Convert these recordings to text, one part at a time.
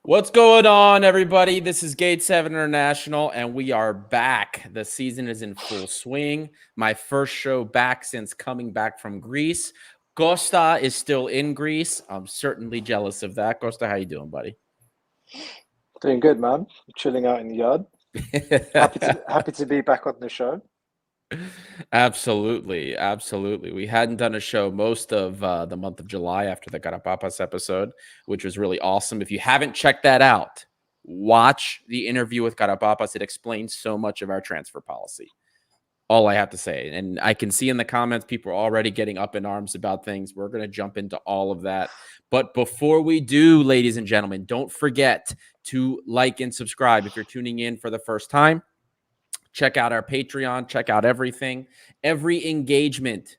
What's going on, everybody? This is Gate 7 International, and we are back. The season is in full swing. My first show back since coming back from Greece. Costa is still in Greece. I'm certainly jealous of that. Costa, how you doing, buddy? Doing good, man. Chilling out in the yard. Happy to be back on the show. Absolutely, absolutely. We hadn't done a show most of the month of July after the Carapapas episode, which was really awesome. If you haven't checked that out, watch the interview with Carapapas. It explains so much of our transfer policy. All I have to say. And I can see in the comments, people are already getting up in arms about things. We're going to jump into all of that. But before we do, ladies and gentlemen, don't forget to like and subscribe if you're tuning in for the first time. Check out our Patreon. Check out everything. Every engagement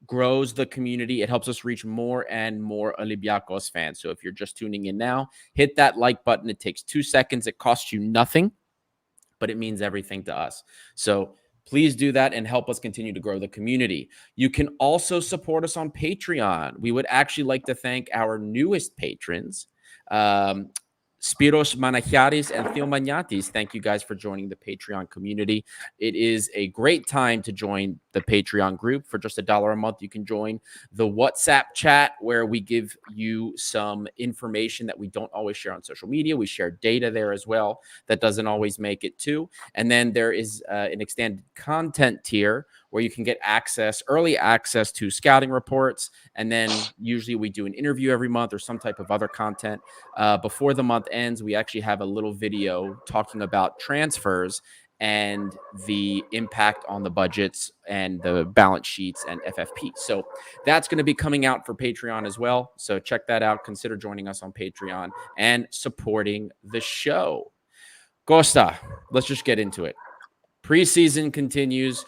grows the community. It helps us reach more and more Olympiakos fans. So if you're just tuning in now, hit that like button. It takes 2 seconds. It costs you nothing, but it means everything to us. So please do that and help us continue to grow the community. You can also support us on Patreon. We would actually like to thank our newest patrons, Spiros Manachiaris and Theo Magnatis. Thank you guys for joining the Patreon community. It is a great time to join the Patreon group. For just $1 a month, you can join the WhatsApp chat where we give you some information that we don't always share on social media. We share data there as well that doesn't always make it to. And then there is an extended content tier where you can get early access to scouting reports. And then usually we do an interview every month or some type of other content. Before the month ends, we actually have a little video talking about transfers and the impact on the budgets and the balance sheets and FFP. So that's going to be coming out for Patreon as well. So check that out. Consider joining us on Patreon and supporting the show. Costa, let's just get into it. Preseason continues.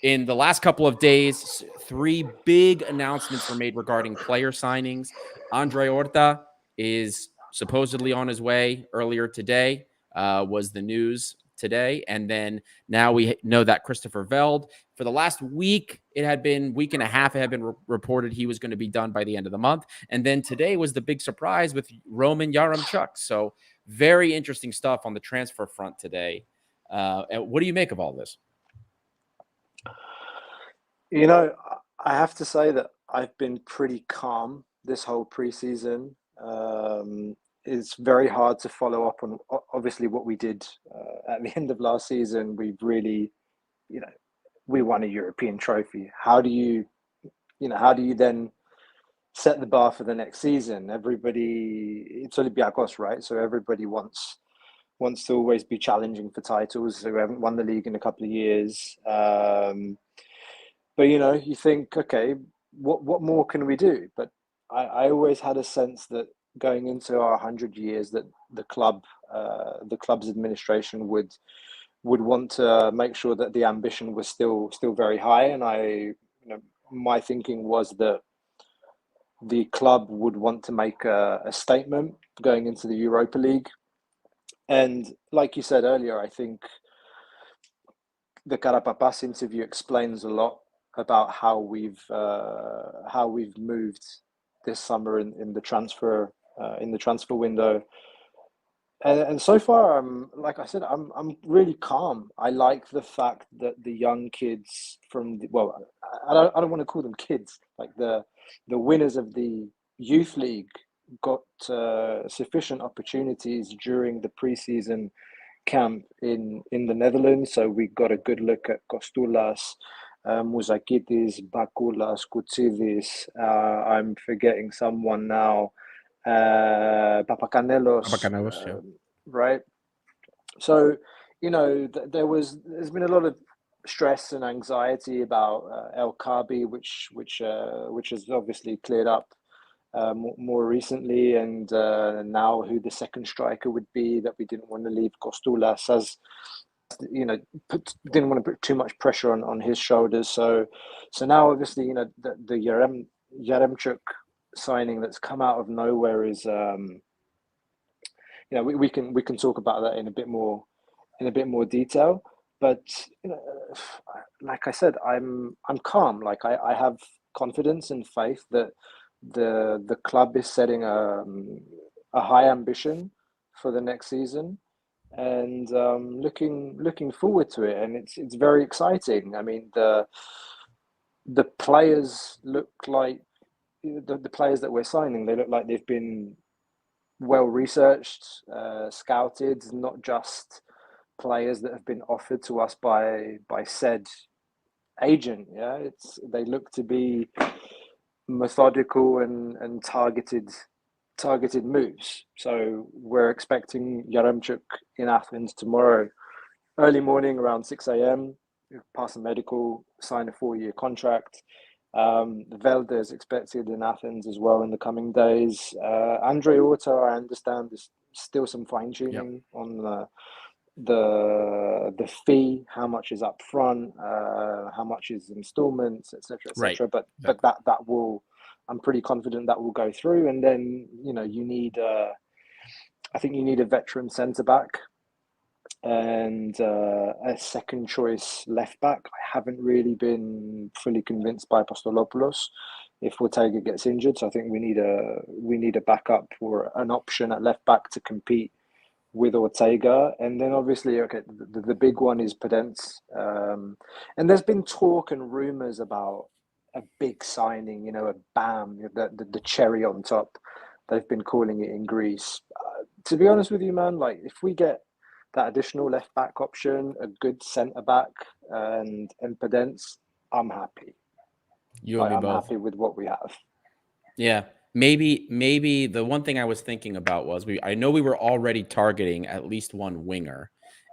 In the last couple of days, 3 big announcements were made regarding player signings. Andre Orta is supposedly on his way earlier today, was the news today. And then now we know that Christopher Veld, for the last week and a half, it had been reported he was going to be done by the end of the month. And then today was the big surprise with Roman Yaremchuk. So very interesting stuff on the transfer front today. What do you make of all this? You know, I have to say that I've been pretty calm this whole preseason. It's very hard to follow up on obviously what we did at the end of last season. We've really, we won a European trophy. How do you then set the bar for the next season? It's olympiakos, right? So everybody wants to always be challenging for titles. So we haven't won the league in a couple of years. But you think, okay, what more can we do? But I always had a sense that going into our 100 years, that the club's administration would want to make sure that the ambition was still very high. And my thinking was that the club would want to make a statement going into the Europa League. And like you said earlier, I think the Carapapas interview explains a lot about how we've moved this summer in the transfer window, and so far like I said, I'm really calm. I like the fact that the young kids I don't want to call them kids, like the winners of the youth league got sufficient opportunities during the preseason camp in the Netherlands. So we got a good look at Kostoulas, Mouzakitis, Bakoulas, Koutsidis. I'm forgetting someone now. Papakanelos, Yeah. right? So, there's been a lot of stress and anxiety about El Kabi, which has obviously cleared up more recently, and now who the second striker would be, that we didn't want to leave Kostoulas as, didn't want to put too much pressure on his shoulders. So now obviously, the Yaremchuk signing that's come out of nowhere is, we can talk about that in a bit more detail. But like I said, I'm calm. Like I have confidence and faith that the club is setting high ambition for the next season, and looking forward to it. And it's very exciting. I mean, the players look like the players that we're signing. They look like they've been well researched, scouted, not just players that have been offered to us by said agent. Yeah, they look to be methodical and targeted moves. So we're expecting Yaremchuk in Athens tomorrow, early morning around 6 a.m. Pass a medical, sign a 4-year contract. Velde is expected in Athens as well in the coming days. Andre Orta, I understand, there's still some fine tuning on the fee, how much is up front, how much is installments, etc., etc. Right. But that will, I'm pretty confident that will go through. And then you need, I think you need a veteran centre back and a second choice left back. I haven't really been fully convinced by Apostolopoulos if Ortega gets injured. So I think we need a backup or an option at left back to compete with Ortega. And then obviously, okay, the big one is Podence. And there's been talk and rumours about a big signing, a bam, the cherry on top. They've been calling it in Greece. To be honest with you, man, like if we get that additional left back option, a good centre back, and Podence, I'm happy. You and me I'm both. happy with what we have. Yeah. Maybe the one thing I was thinking about was I know we were already targeting at least one winger,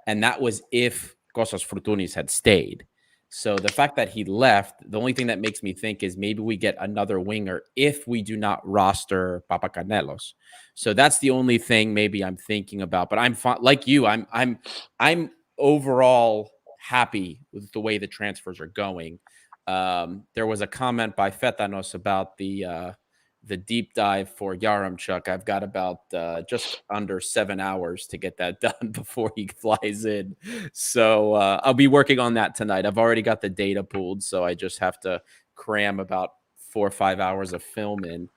and that was if Kostas Froutounis had stayed. So the fact that he left, the only thing that makes me think is maybe we get another winger if we do not roster Papacanelos. So that's the only thing maybe I'm thinking about. But I'm like you. I'm overall happy with the way the transfers are going. There was a comment by Fetanos about the deep dive for Yaremchuk. I've got about just under 7 hours to get that done before he flies in. So I'll be working on that tonight. I've already got the data pooled, so I just have to cram about 4 or 5 hours of film in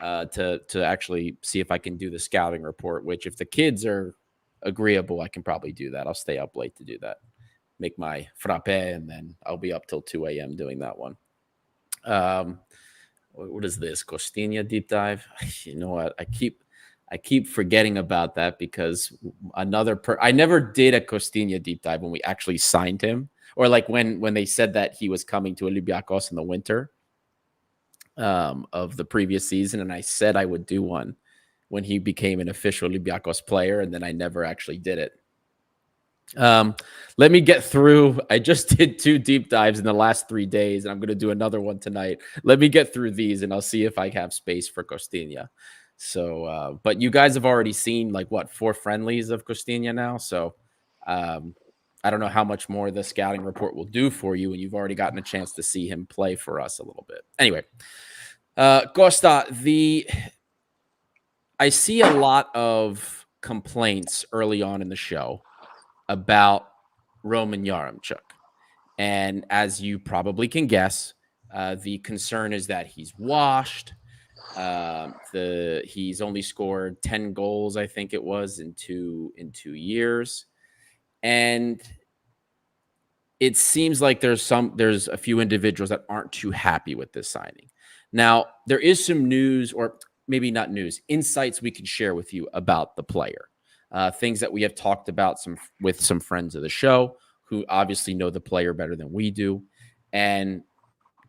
to actually see if I can do the scouting report, which if the kids are agreeable, I can probably do that. I'll stay up late to do that. Make my frappe, and then I'll be up till 2 a.m. doing that one. What is this? Costinha deep dive? You know what? I keep forgetting about that because I never did a Costinha deep dive when we actually signed him, or like when they said that he was coming to Olympiakos in the winter of the previous season, and I said I would do one when he became an official Olympiakos player, and then I never actually did it. Let me get through. I just did 2 deep dives in the last 3 days, and I'm going to do another one tonight. Let me get through these, and I'll see if I have space for Costinha. So, but you guys have already seen like 4 friendlies of Costinha now. So, I don't know how much more the scouting report will do for you, and you've already gotten a chance to see him play for us a little bit. Anyway, Costa, I see a lot of complaints early on in the show about Roman Yaremchuk. And as you probably can guess, the concern is that he's washed. He's only scored 10 goals, I think it was, in 2 years. And it seems like there's a few individuals that aren't too happy with this signing. Now, there is some news, or maybe not news, insights we can share with you about the player. Things that we have talked about with some friends of the show who obviously know the player better than we do. And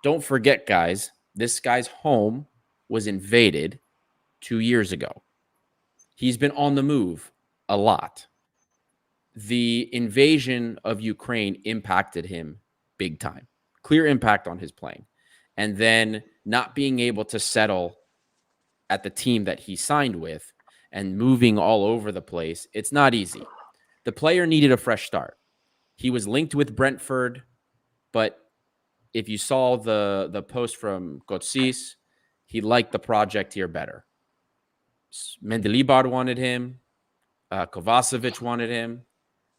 don't forget, guys, this guy's home was invaded 2 years ago. He's been on the move a lot. The invasion of Ukraine impacted him big time. Clear impact on his playing. And then not being able to settle at the team that he signed with and moving all over the place, it's not easy. The player needed a fresh start. He was linked with Brentford, but if you saw the post from Kotsis, he liked the project here better. Mendilibar wanted him. Kovacevic wanted him.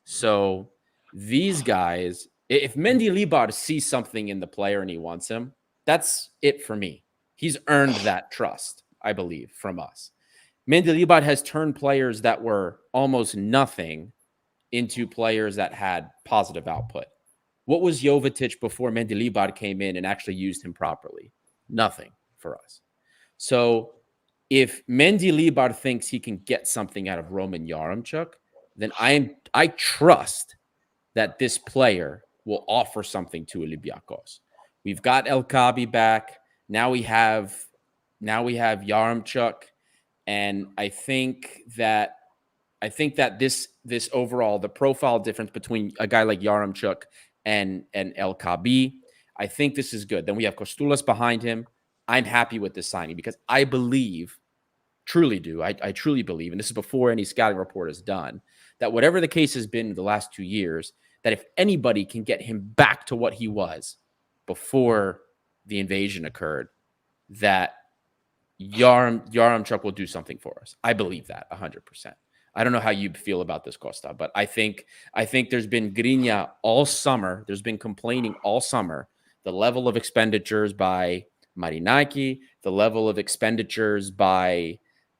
So these guys, if Mendilibar sees something in the player and he wants him, that's it for me. He's earned that trust, I believe, from us. Mendilibar has turned players that were almost nothing into players that had positive output. What was Jovetic before Mendilibar came in and actually used him properly? Nothing for us. So if Mendilibar thinks he can get something out of Roman Yaremchuk, then I trust that this player will offer something to Olympiakos. We've got El Kabi back. Now we have Yaremchuk, and I think that this overall, the profile difference between a guy like Yaremchuk and El Kabi, I think this is good. Then we have Kostulas behind him. I'm happy with this signing because I believe, truly do, I truly believe, and this is before any scouting report is done, that whatever the case has been in the last 2 years, that if anybody can get him back to what he was before the invasion occurred, that Yaremchuk will do something for us. I believe that 100%. I don't know how you feel about this, Costa, but I think there's been griña all summer. There's been complaining all summer. The level of expenditures by Marinaki, the level of expenditures by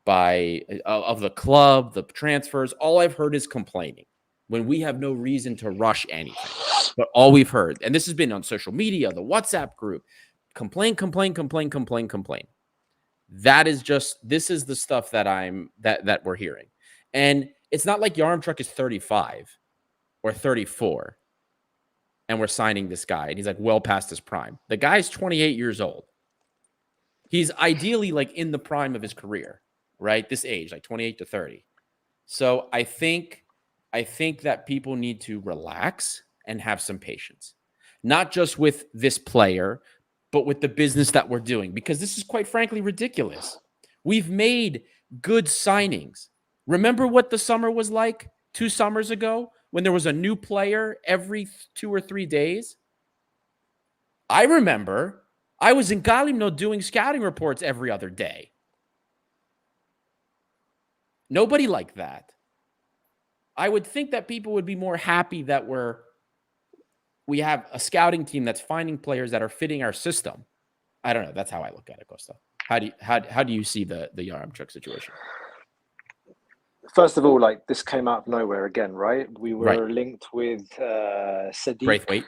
of the club, the transfers. All I've heard is complaining when we have no reason to rush anything. But all we've heard, and this has been on social media, the WhatsApp group, complain. This is the stuff that we're hearing. And it's not like Yaremchuk is 35 or 34 and we're signing this guy and he's like well past his prime. The guy's 28 years old. He's ideally like in the prime of his career, right? This age, like 28 to 30. So I think that people need to relax and have some patience, not just with this player, but with the business that we're doing, because this is quite frankly ridiculous. We've made good signings. Remember what the summer was like 2 summers ago when there was a new player every 2 or 3 days? I remember I was in Galimno doing scouting reports every other day. Nobody liked that. I would think that people would be more happy that we have a scouting team that's finding players that are fitting our system. I don't know. That's how I look at it, Costa. How do you see the Yaremchuk situation? First of all, like this came out of nowhere again, right? We were linked with Sadiq. Braithwaite.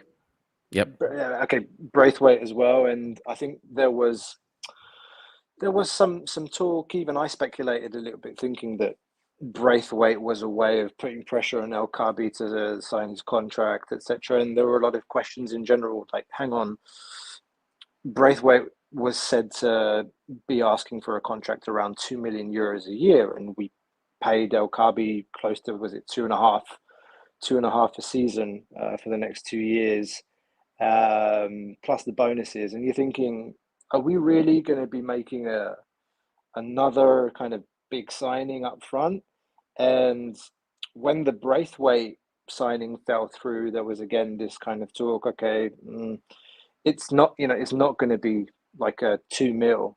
Yep. Okay, Braithwaite as well, and I think there was some talk. Even I speculated a little bit, thinking that Braithwaite was a way of putting pressure on El Kabi to sign his contract, etc. And there were a lot of questions in general, like, hang on, Braithwaite was said to be asking for a contract around €2 million a year, and we paid El Kabi close to, was it two and a half a season for the next 2 years, plus the bonuses. And you're thinking, are we really going to be making another kind of big signing up front? And when the Braithwaite signing fell through, there was again this kind of talk, okay, it's not going to be like a 2 mil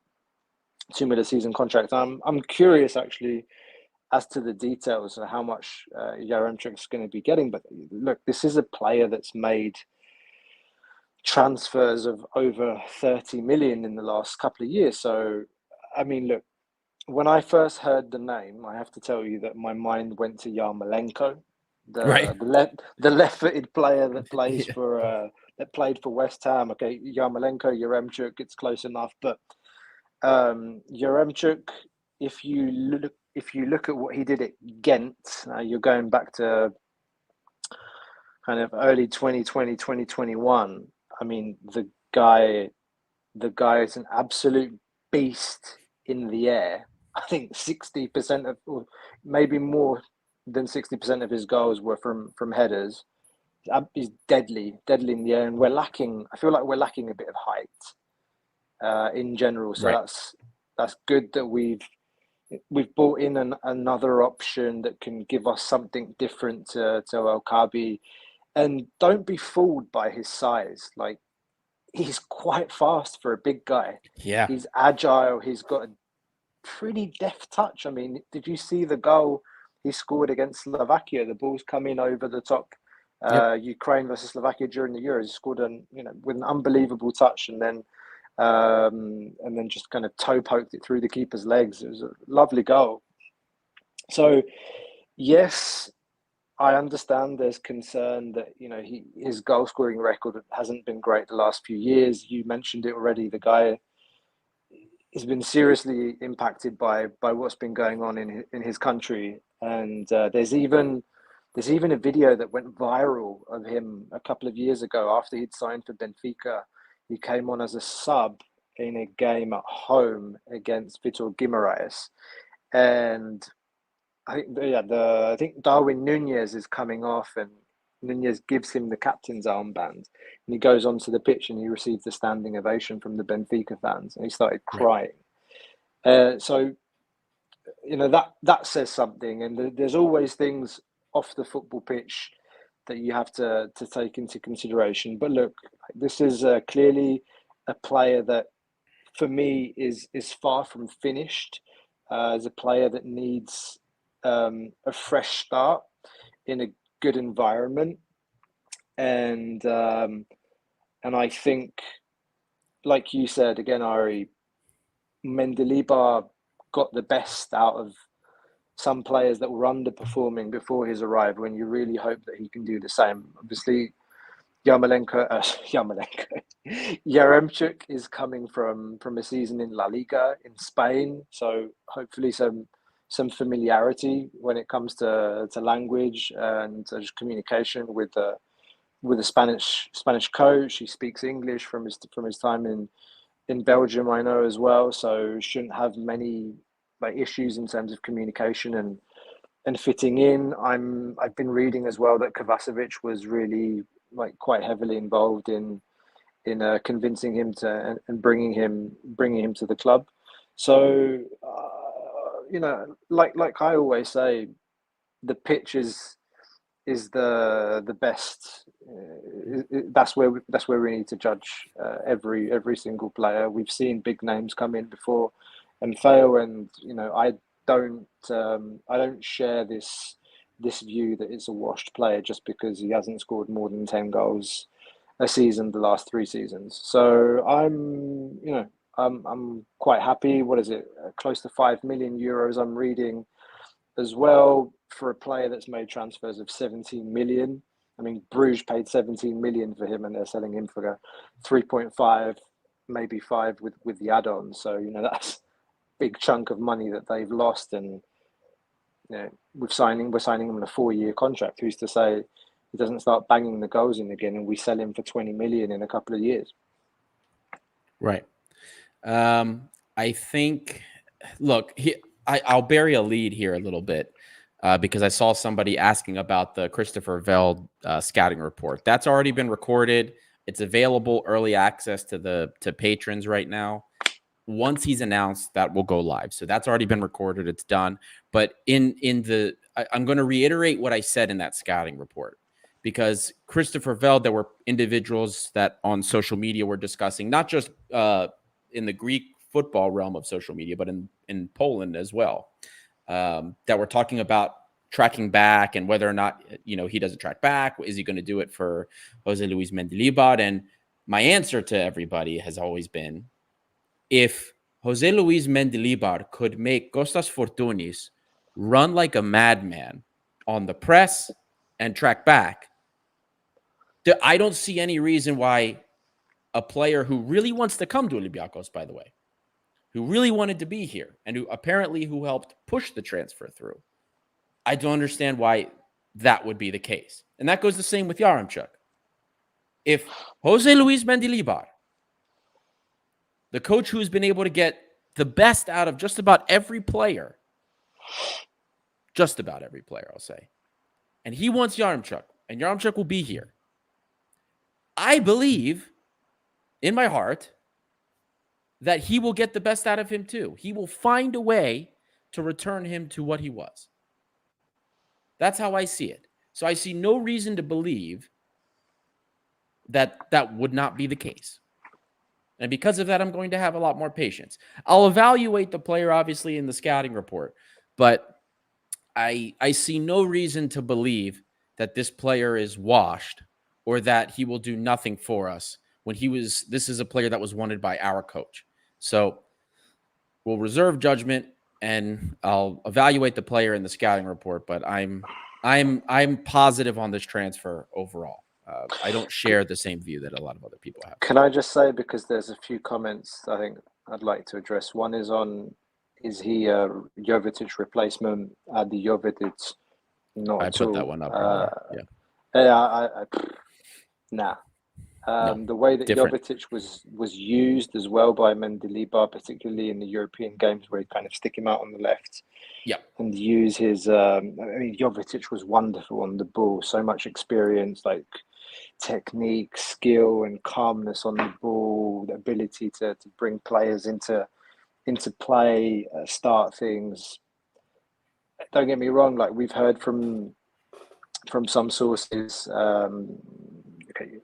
a season contract. I'm curious actually as to the details of how much Yaremchuk's going to be getting. But look, this is a player that's made transfers of over 30 million in the last couple of years. So, I mean, look, when I first heard the name, I have to tell you that my mind went to Yarmolenko, the left-footed player that plays that played for West Ham. Okay, Yaremchuk, it's close enough, but Yaremchuk, if you look at what he did at Ghent, you're going back to kind of early 2020, 2021. I mean, the guy is an absolute beast in the air. I think 60% of, or maybe more than 60% of his goals were from headers. He's deadly in the air, and I feel like we're lacking a bit of height in general. So that's good that we've brought in another option that can give us something different to El Kabi. And don't be fooled by his size. Like, he's quite fast for a big guy. Yeah. He's agile. He's got a pretty deft touch. I mean, did you see the goal he scored against Slovakia? The ball's coming over the top. Ukraine versus Slovakia during the Euros. He scored with an unbelievable touch, and then just kind of toe poked it through the keeper's legs. It was a lovely goal. So yes, I understand there's concern that his goal scoring record hasn't been great the last few years. You mentioned it already. The guy has been seriously impacted by what's been going on in his country, and there's even a video that went viral of him a couple of years ago after he'd signed for Benfica. He came on as a sub in a game at home against Vitor Guimarães, and I think Darwin Nunez is coming off, and Nunez gives him the captain's armband, and he goes onto the pitch and he receives a standing ovation from the Benfica fans, and he started crying. So that says something, and there's always things off the football pitch that you have to take into consideration. But look, this is clearly a player that, for me, is far from finished. As a player that needs a fresh start in a good environment, and I think, like you said again, Ari, Mendilibar got the best out of some players that were underperforming before his arrival, and you really hope that he can do the same. Obviously, Yaremchuk is coming from a season in La Liga in Spain, so hopefully some familiarity when it comes to language and just communication with a Spanish coach. He speaks English from his time in Belgium, I know, as well, so shouldn't have many issues in terms of communication and fitting in. I've been reading as well that Kovacevic was really quite heavily involved in convincing him to and bringing him to the club. So like I always say, the pitch is the best. That's where we need to judge every single player. We've seen big names come in before and fail, and I don't share this view that it's a washed player just because he hasn't scored more than 10 goals a season the last 3 seasons. So I'm quite happy. What is it? Close to 5 million euros I'm reading as well for a player that's made transfers of 17 million. I mean, Bruges paid 17 million for him, and they're selling him for 3.5, maybe 5 with the add-ons. So that's a big chunk of money that they've lost, and we're signing him on a 4-year contract. Who's to say he doesn't start banging the goals in again, and we sell him for 20 million in a couple of years? Right. I think. Look, I'll bury a lead here a little bit because I saw somebody asking about the Christopher Veld scouting report. That's already been recorded. It's available early access to patrons right now. Once he's announced, that will go live. So that's already been recorded. It's done. But I'm going to reiterate what I said in that scouting report, because Christopher Veld, there were individuals that on social media were discussing, not just in the Greek football realm of social media, but in Poland as well, that we're talking about tracking back and whether or not, he doesn't track back. Is he going to do it for Jose Luis Mendilibar? And my answer to everybody has always been, if Jose Luis Mendilibar could make Kostas Fortounis run like a madman on the press and track back, I don't see any reason why a player who really wants to come to Olympiacos, by the way, who really wanted to be here and who helped push the transfer through, I don't understand why that would be the case. And that goes the same with Yaremchuk. If Jose Luis Mendilibar, the coach who's been able to get the best out of just about every player, I'll say, and he wants Yaremchuk, and Yaremchuk will be here, I believe in my heart that he will get the best out of him too. He will find a way to return him to what he was. That's how I see it. So I see no reason to believe that that would not be the case. And because of that, I'm going to have a lot more patience. I'll evaluate the player, obviously, in the scouting report, but I see no reason to believe that this player is washed or that he will do nothing for us when this is a player that was wanted by our coach. So we'll reserve judgment. and I'll evaluate the player in the scouting report, but I'm positive on this transfer overall. I don't share the same view that a lot of other people have. Can I just say, because there's a few comments I think I'd like to address. One is on, is he a Jovetic replacement? The Jovetic, not I at put all. that one up earlier. Yeah. Yeah, nah. No, The way that different. Jovetic was used as well by Mendilibar, particularly in the European games where he kind of stick him out on the left Yeah. and use his. I mean, Jovetic was wonderful on the ball, so much experience, like technique, skill, and calmness on the ball, the ability to bring players into play, start things. Don't get me wrong, like we've heard from some sources, okay,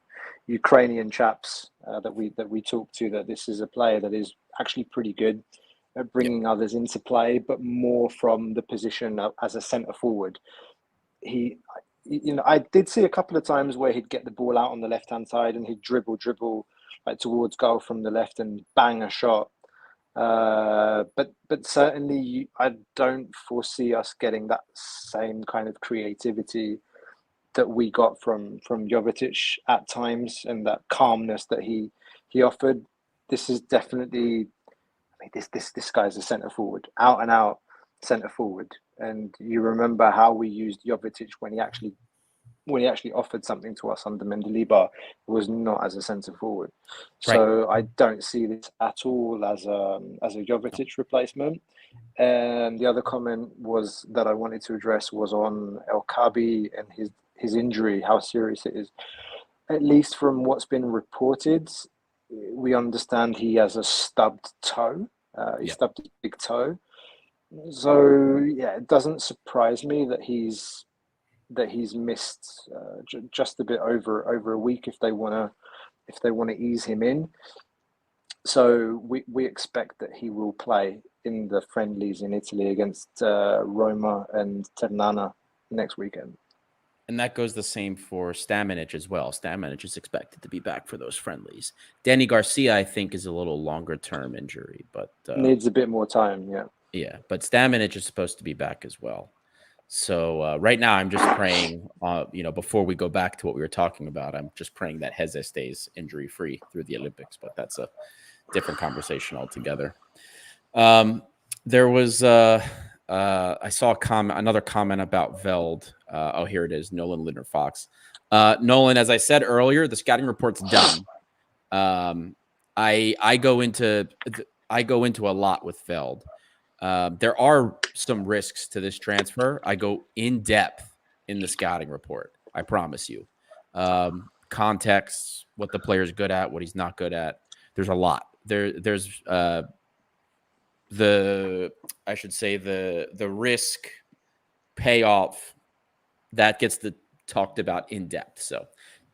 Ukrainian chaps that we talk to, that this is a player that is actually pretty good at bringing others into play, but more from the position as a centre forward. He, I did see a couple of times where he'd get the ball out on the left hand side and he'd dribble like towards goal from the left and bang a shot. But certainly, I don't foresee us getting that same kind of creativity that we got from Jovetic at times, and that calmness that he offered. This is definitely, I mean, this guy's a centre forward, out and out centre forward. And you remember how we used Jovetic when he actually offered something to us under Mendilibar, was not as a centre forward. Right. So I don't see this at all as a Jovetic replacement. And the other comment was that I wanted to address was on El Kabi and his injury, how serious it is. At least from what's been reported, we understand he has a stubbed toe. He stubbed his big toe. So yeah, it doesn't surprise me that he's missed just a bit over a week if they want to ease him in. So we expect that he will play in the friendlies in Italy against Roma and Ternana next weekend. And that goes the same for Stamenic as well. Stamenic is expected to be back for those friendlies. Danny Garcia, I think, is a little longer-term injury, but needs a bit more time. Yeah. Yeah, but Stamenic is supposed to be back as well. So right now, I'm just praying. Before we go back to what we were talking about, I'm just praying that Heze stays injury-free through the Olympics. But that's a different conversation altogether. There was I saw another comment about Veld. Here it is, Nolan Linder Fox. Nolan, as I said earlier, the scouting report's done. I go into a lot with Veld. There are some risks to this transfer. I go in depth in the scouting report. I promise you. Context, what the player's good at, what he's not good at. There's a lot. There's the risk payoff that gets talked about in depth. So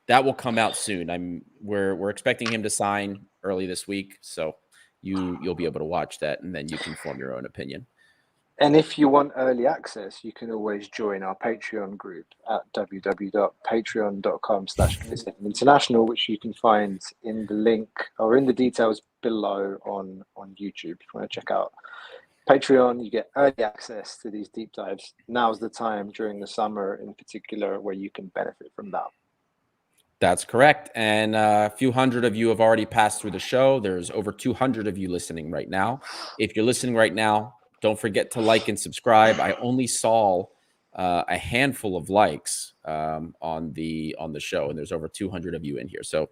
that will come out soon. We're expecting him to sign early this week. So you'll be able to watch that, and then you can form your own opinion. And if you want early access, you can always join our Patreon group at www.patreon.com/international, which you can find in the link or in the details below on YouTube. If you want to check out Patreon, you get early access to these deep dives. Now's the time during the summer in particular where you can benefit from that. That's correct. And a few hundred of you have already passed through the show. There's over 200 of you listening right now. If you're listening right now, don't forget to like and subscribe. I only saw a handful of likes on the show, and there's over 200 of you in here. So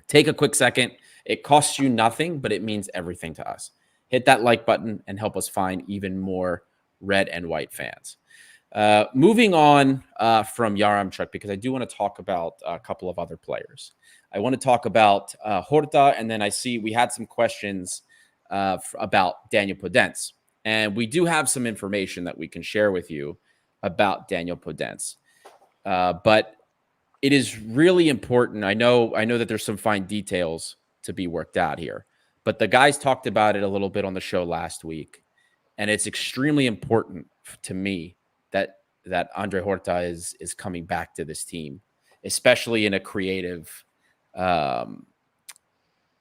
take a quick second. It costs you nothing, but it means everything to us. Hit that like button and help us find even more red and white fans. Moving on from Yaremchuk, because I do want to talk about a couple of other players. I want to talk about Horta, and then I see we had some questions about Daniel Podence. And we do have some information that we can share with you about Daniel Podence. But it is really important. I know that there's some fine details to be worked out here. But the guys talked about it a little bit on the show last week. And it's extremely important to me that Andre Horta is coming back to this team, especially in a creative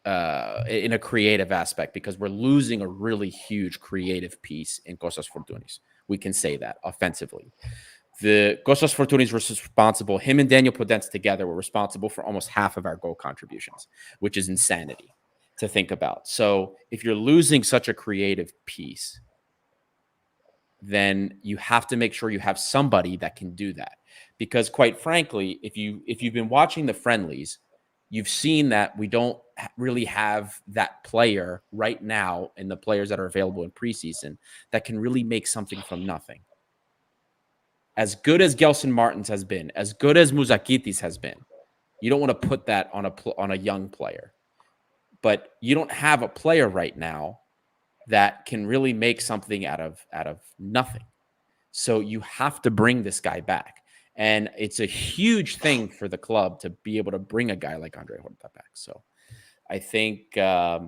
in a creative aspect, because we're losing a really huge creative piece in Cosas Fortunis. We can say that offensively. The Cosas Fortunis were responsible, him and Daniel Podence together were responsible for almost half of our goal contributions, which is insanity to think about. So if you're losing such a creative piece, then you have to make sure you have somebody that can do that. Because quite frankly, if you've been watching the friendlies, you've seen that we don't really have that player right now in the players that are available in preseason that can really make something from nothing. As good as Gelson Martins has been, as good as Muzakitis has been, you don't want to put that on a young player. But you don't have a player right now that can really make something out of nothing. So you have to bring this guy back. And it's a huge thing for the club to be able to bring a guy like Andre Horta back. So I think that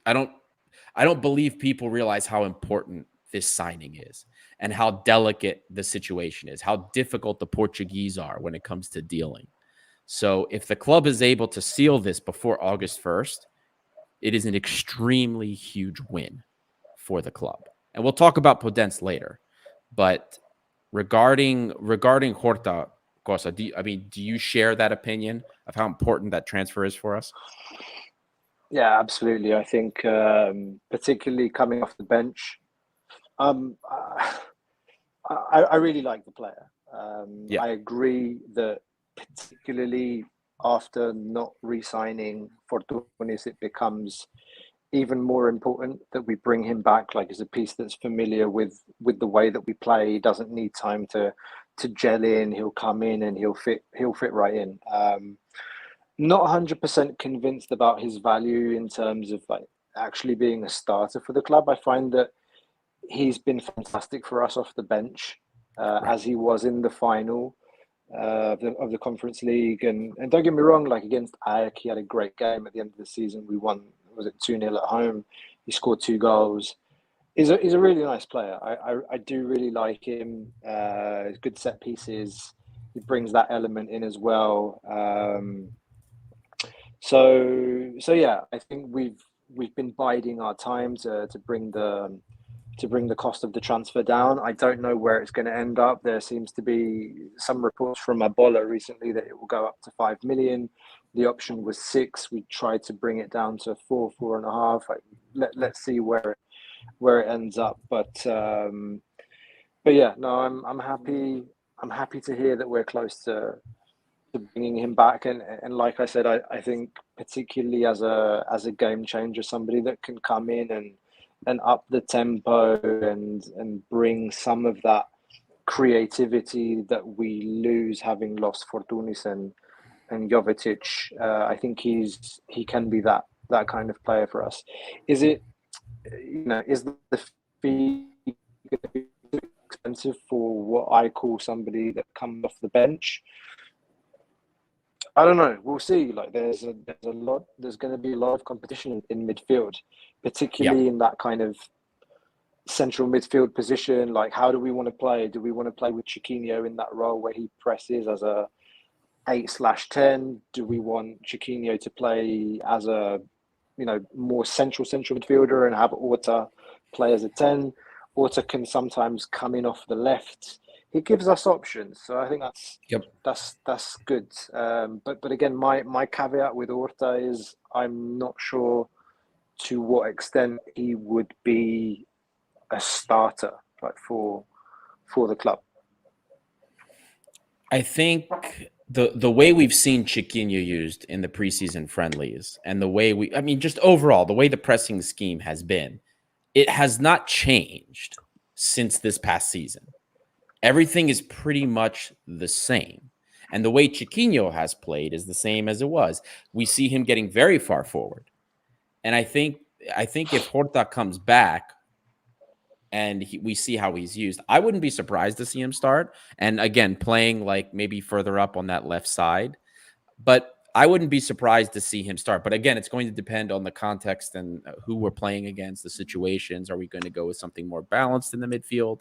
I don't believe people realize how important this signing is and how delicate the situation is, how difficult the Portuguese are when it comes to dealing. So if the club is able to seal this before August 1st, it is an extremely huge win for the club. And we'll talk about Podence later. But regarding Horta, Cosa, do you share that opinion of how important that transfer is for us? Yeah, absolutely. I think particularly coming off the bench, I really like the player. I agree that particularly after not re-signing Fortunis, it becomes even more important that we bring him back, like as a piece that's familiar with the way that we play. He doesn't need time to gel in. He'll come in and he'll fit right in. Not 100% convinced about his value in terms of like actually being a starter for the club. I find that he's been fantastic for us off the bench, as he was in the final of the Conference League. And don't get me wrong, like against Ajax, he had a great game at the end of the season. We won, was it 2-0 at home? He scored 2 goals. He's a really nice player. I do really like him. Good set pieces. He brings that element in as well. So yeah, I think we've been biding our time to bring the cost of the transfer down. I don't know where it's going to end up. There seems to be some reports from Abola recently that it will go up to 5 million. The option was 6. We tried to bring it down to 4.5. Let's see where it ends up. But yeah, no, I'm happy. I'm happy to hear that we're close to bringing him back. And like I said, I think particularly as a game changer, somebody that can come in and up the tempo and bring some of that creativity that we lose having lost Fortunis and Jovetic. I think he can be that kind of player for us. Is it, is the fee going to be too expensive for what I call somebody that comes off the bench? I don't know. We'll see. Like there's going to be a lot of competition in midfield, particularly in that kind of central midfield position. Like, how do we want to play? Do we want to play with Chiquinho in that role where he presses as a 8/10? Do we want Chiquinho to play as a, more central midfielder and have Orta play as a 10? Orta can sometimes come in off the left. He gives us options, so I think that's good. But again, my caveat with Orta is I'm not sure to what extent he would be a starter like for the club. I think the way we've seen Chiquinho used in the preseason friendlies and the way just overall, the way the pressing scheme has been, it has not changed since this past season. Everything is pretty much the same. And the way Chiquinho has played is the same as it was. We see him getting very far forward. And I think if Horta comes back and we see how he's used, I wouldn't be surprised to see him start. And again, playing like maybe further up on that left side. But I wouldn't be surprised to see him start. But again, it's going to depend on the context and who we're playing against, the situations. Are we going to go with something more balanced in the midfield?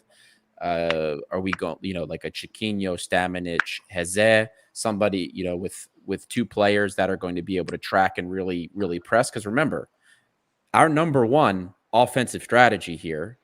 Are we going, like a Chiquinho, Stamenic, Heze, somebody, with two players that are going to be able to track and really, really press. Because remember, our number one offensive strategy here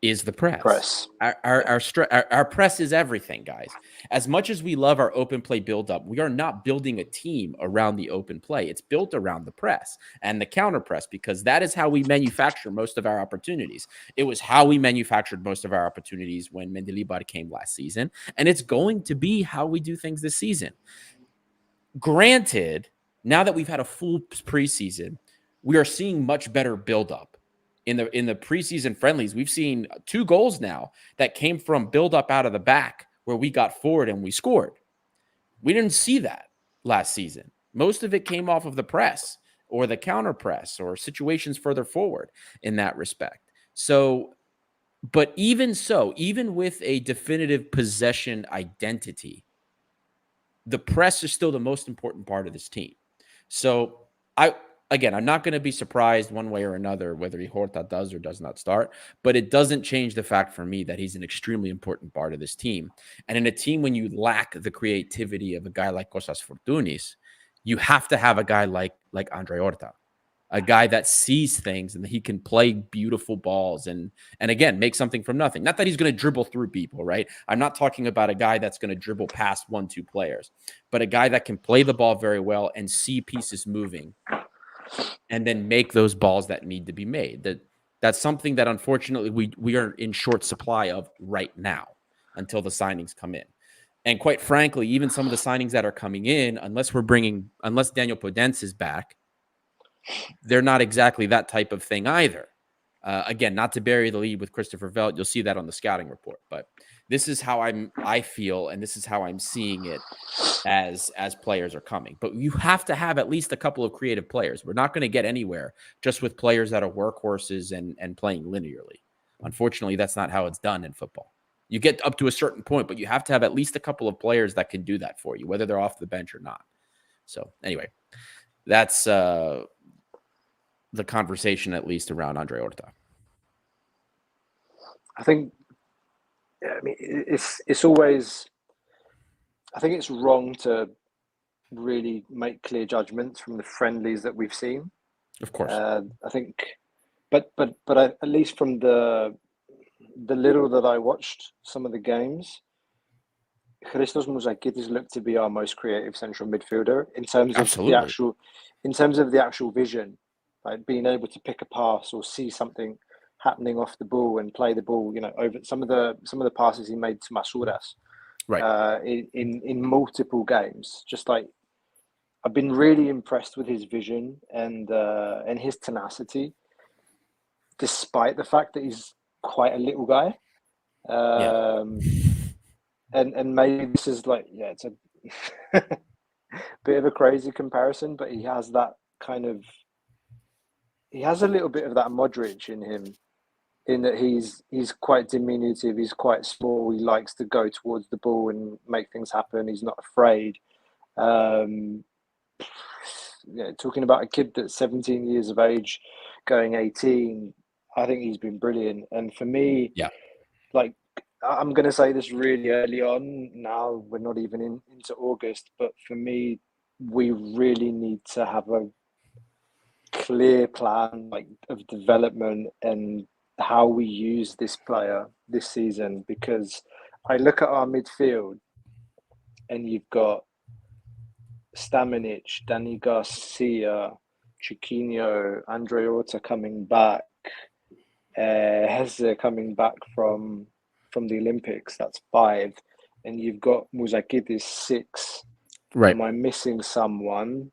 is the press. Our press is everything, guys. As much as we love our open play buildup, we are not building a team around the open play. It's built around the press and the counter press, because that is how we manufacture most of our opportunities. It was how we manufactured most of our opportunities when Mendilibar came last season, and it's going to be how we do things this season. Granted, now that we've had a full preseason, we are seeing much better buildup. In the preseason friendlies, we've seen 2 goals now that came from build up out of the back where we got forward and we scored. We didn't see that last season. Most of it came off of the press or the counter press or situations further forward in that respect. So, but even so, even with a definitive possession identity, the press is still the most important part of this team. So I'm not going to be surprised one way or another whether Horta does or does not start, but it doesn't change the fact for me that he's an extremely important part of this team. And in a team when you lack the creativity of a guy like Cosas Fortunis, you have to have a guy like Andre Orta, a guy that sees things and he can play beautiful balls and again, make something from nothing. Not that he's going to dribble through people, right? I'm not talking about a guy that's going to dribble past 1-2 players, but a guy that can play the ball very well and see pieces moving and then make those balls that need to be made. That's something that unfortunately we are in short supply of right now until the signings come in. And quite frankly, even some of the signings that are coming in, unless Daniel Podence is back, they're not exactly that type of thing either. Again, not to bury the lead with Christopher Velt, you'll see that on the scouting report. But this is how I feel, and this is how I'm seeing it as players are coming. But you have to have at least a couple of creative players. We're not going to get anywhere just with players that are workhorses and playing linearly. Unfortunately, that's not how it's done in football. You get up to a certain point, but you have to have at least a couple of players that can do that for you, whether they're off the bench or not. So anyway, that's the conversation, at least around Andre Orta. I think, I mean, it's always, I think it's wrong to really make clear judgments from the friendlies that we've seen. Of course. I think, but at least from the little that I watched some of the games, Christos Mouzakidis looked to be our most creative central midfielder in terms of the actual vision, like being able to pick a pass or see something happening off the ball and play the ball. You know, over some of the passes he made to Masouras, right, in multiple games. Just like, I've been really impressed with his vision and his tenacity, despite the fact that he's quite a little guy. And maybe this is like, it's a bit of a crazy comparison, but he has a little bit of that Modric in him, in that he's quite diminutive, he's quite small, he likes to go towards the ball and make things happen, he's not afraid. Talking about a kid that's 17 years of age, going 18, I think he's been brilliant. And for me, like, I'm going to say this really early on now, we're not even into August, but for me, we really need to have a clear plan, like, of development and how we use this player this season, because I look at our midfield and you've got Stamenic, Danny Garcia, Chiquinho, Andre Orta coming back, Hesse coming back from the Olympics, that's 5, and you've got Mouzakidis 6. right. Am I missing someone?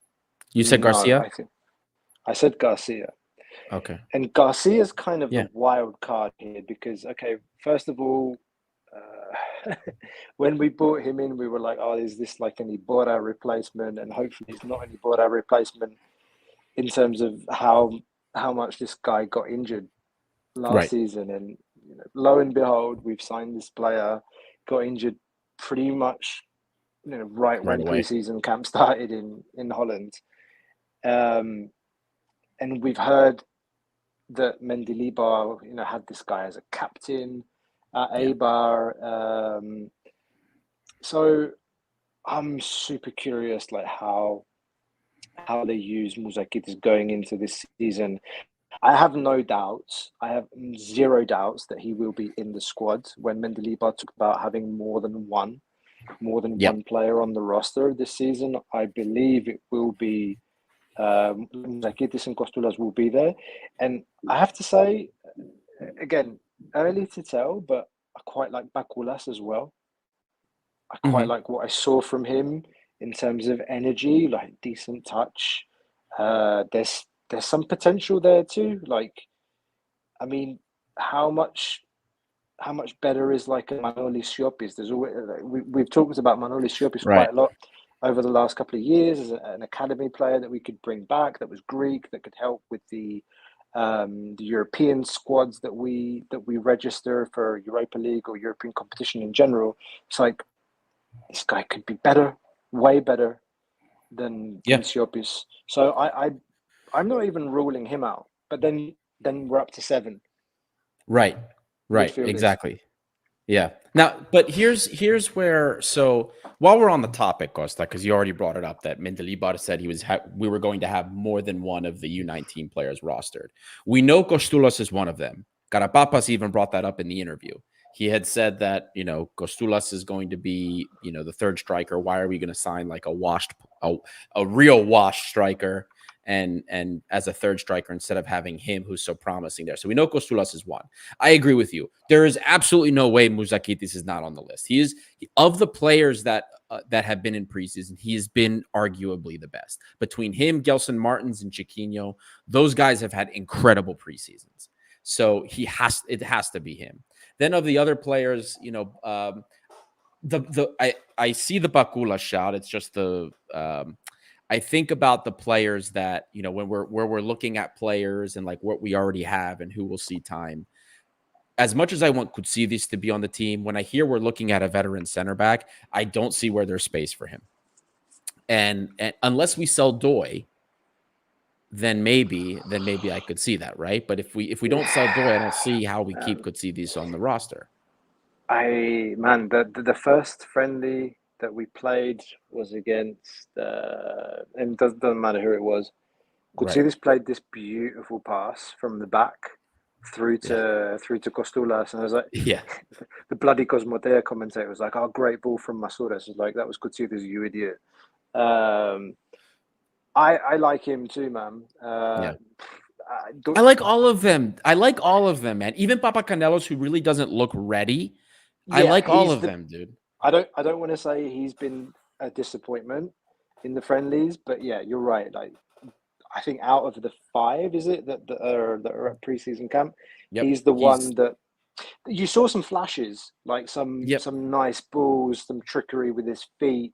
You said Garcia? I said Garcia. Okay. And Garcia's kind of the wild card here because, okay, first of all, when we brought him in, we were like, oh, is this like an Iborra replacement? And hopefully it's not an Iborra replacement in terms of how much this guy got injured last season. And lo and behold, we've signed this player, got injured pretty much right when preseason camp started in Holland. And we've heard that Mendilibar, had this guy as a captain at Eibar. So I'm super curious, like how they use Muzakitis going into this season. I have no doubts. I have zero doubts that he will be in the squad. When Mendilibar talked about having more than one Yep. player on the roster this season, I believe it will be Muzakitis and Kostulas will be there. And I have to say, again, early to tell, but I quite like Bakulas as well. I quite Hmm. like what I saw from him in terms of energy, like decent touch. There's some potential there too. Like, I mean, how much how much better is like a Manolis Siopis? There's always we've talked about Manolis Siopis Right. quite a lot over the last couple of years as an academy player that we could bring back, that was Greek, that could help with the European squads that we register for Europa League or European competition in general. It's like this guy could be better, way better than Yeah. Siopis. So I'm not even ruling him out. But then we're up to 7 Right. Right. midfielders. Exactly. Yeah. Now, but here's where. So while we're on the topic, Costa, because you already brought it up that Mendilibar said we were going to have more than one of the U19 players rostered. We know Kostulos is one of them. Carapapas even brought that up in the interview. He had said that Kostulas is going to be the third striker. Why are we going to sign like a real washed striker? And as a third striker instead of having him who's so promising there. So we know Kostulas is one. I agree with you. There is absolutely no way Muzakitis is not on the list. He is of the players that have been in preseason. He has been arguably the best. Between him, Gelson Martins, and Chiquinho, those guys have had incredible preseasons. So it has to be him. Then of the other players, I see the Bakula shout. It's just I think about the players that when we're looking at players and like what we already have and who will see time. As much as I want Kutsidis to be on the team, when I hear we're looking at a veteran center back, I don't see where there's space for him. And unless we sell Doi, then maybe I could see that, right? But if we don't sell Doi, I don't see how we keep Kutsidis on the roster. The first friendly that we played was against and it doesn't matter who it was. Right. Kutsidis played this beautiful pass from the back through Yeah. to Costulas, and I was like, Yeah. the bloody Cosmotea commentator was like, "Oh, great ball from Masuras." Like, that was Kutsidis, you idiot. Um, I like him too, man. Yeah. I like all of them. Man. Even Papa Canelos, who really doesn't look ready. I Yeah, like all of them, dude. I don't want to say he's been a disappointment in the friendlies, but yeah, you're right. Like, I think out of the 5, is it that are at preseason camp, Yep. he's the He's one that you saw some flashes, like yep. some nice balls, some trickery with his feet,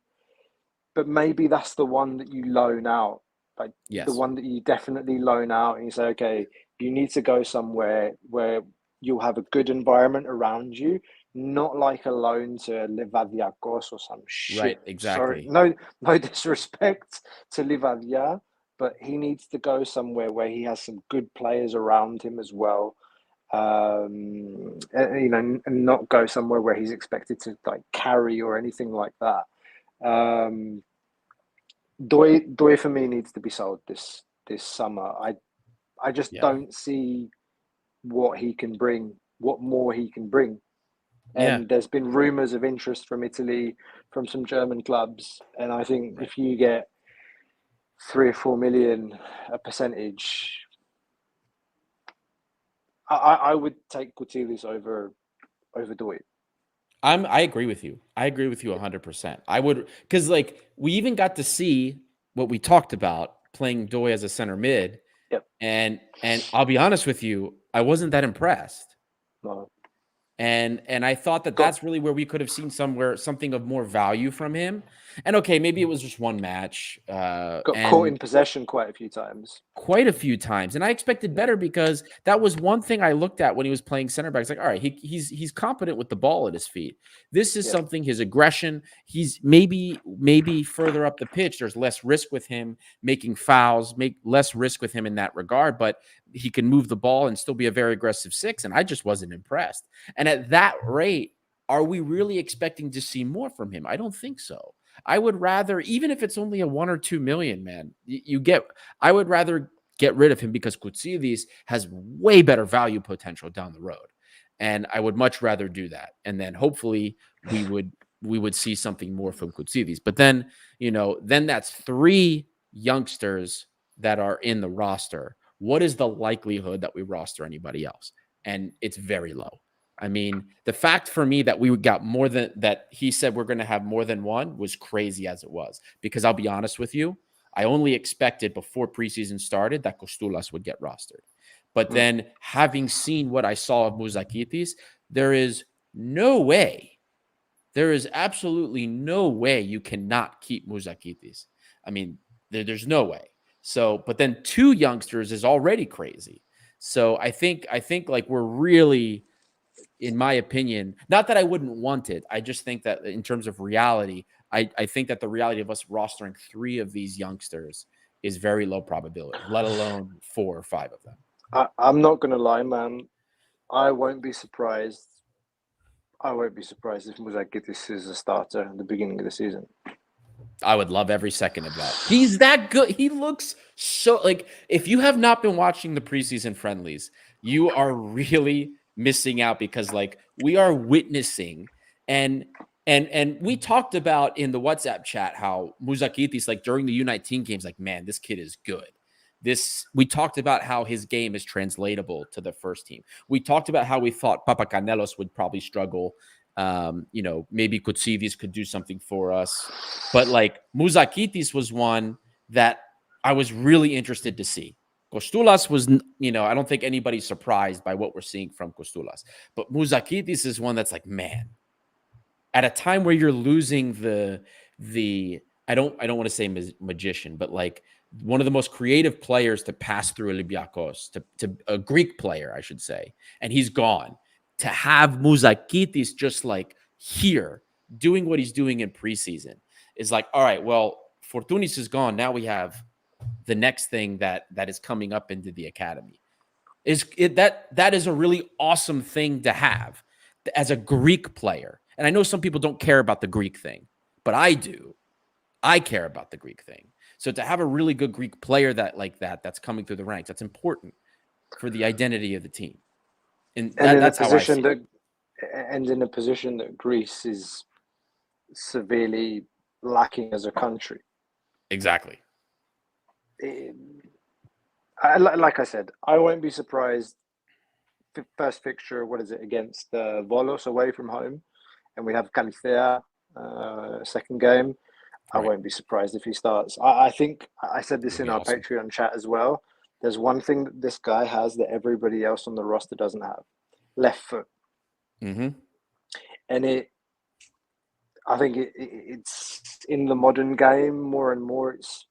but maybe that's the one that you loan out, like the Yes. one that you definitely loan out, and you say, okay, you need to go somewhere where you'll have a good environment around you, not like a loan to Olympiakos or some Right. shit. Sorry, Exactly. no disrespect to Livadia, but he needs to go somewhere where he has some good players around him as well. And not go somewhere where he's expected to like carry or anything like that. Um, Doi for me needs to be sold this summer. I just Yeah. don't see what he can bring, what more he can bring. Yeah. And there's been rumours of interest from Italy, from some German clubs, and I think Right. if you get 3 or 4 million a percentage, I would take Coutilis over Doi. I agree with you. I agree with you 100%. I would because like we even got to see what we talked about playing Doi as a center mid, Yep. and I'll be honest with you, I wasn't that impressed. No. And I thought that Got that's really where we could have seen something of more value from him. And okay, maybe it was just one match, got caught and in possession quite a few times. quite a few times, and I expected Yeah. better because that was one thing I looked at when he was playing center back. It's like, all right, he's competent with the ball at his feet. This is Yeah. something, his aggression. He's maybe further up the pitch. There's less risk with him making fouls, make less risk with him in that regard, but he can move the ball and still be a very aggressive 6. And I just wasn't impressed. And at that rate, are we really expecting to see more from him? I don't think so. I would rather, even if it's only a 1 or 2 million, man, I would rather get rid of him because Kutsidis has way better value potential down the road. And I would much rather do that. And then hopefully we would see something more from Kutsidis. But then, then that's 3 youngsters that are in the roster. What is the likelihood that we roster anybody else? And it's very low. I mean, the fact for me that we got more than that, he said we're going to have more than one, was crazy as it was. Because I'll be honest with you, I only expected before preseason started that Kostulas would get rostered. But then having seen what I saw of Muzakitis, there is absolutely no way you cannot keep Muzakitis. I mean, there's no way. So, but then 2 youngsters is already crazy. So I think like we're really, in my opinion, not that I wouldn't want it. I just think that in terms of reality, I think that the reality of us rostering 3 of these youngsters is very low probability, let alone 4 or 5 of them. I'm not going to lie, man. I won't be surprised. If Muzakitis is a starter at the beginning of the season. I would love every second of that. He's that good. He looks so, like, if you have not been watching the preseason friendlies, you are really missing out, because like we are witnessing and we talked about in the WhatsApp chat how Muzakitis, like during the U19 games, like, man, this kid is good. We talked about how his game is translatable to the first team. We talked about how we thought Papacanelos would probably struggle. Maybe Kutsidis could do something for us. But like Muzakitis was one that I was really interested to see. Kostulas was, I don't think anybody's surprised by what we're seeing from Kostulas. But Muzakitis is one that's like, man, at a time where you're losing the I don't want to say magician, but like one of the most creative players to pass through Olympiakos, to a Greek player, I should say, and he's gone. To have Muzakitis just like here doing what he's doing in preseason is like, all right, well, Fortunis is gone. Now we have the next thing that is coming up into the academy. That is a really awesome thing to have as a Greek player. And I know some people don't care about the Greek thing, but I do. I care about the Greek thing. So to have a really good Greek player that's coming through the ranks, that's important for the identity of the team. And that's how I see it. And in a position that Greece is severely lacking as a country. Exactly. Like I said, I won't be surprised. First fixture, what is it, against Volos away from home, and we have Califea second game. I won't be surprised if he starts. I think I said this in our Patreon chat as well. There's one thing that this guy has that everybody else on the roster doesn't have: left foot. Mm-hmm. And I think it's in the modern game more and more. It's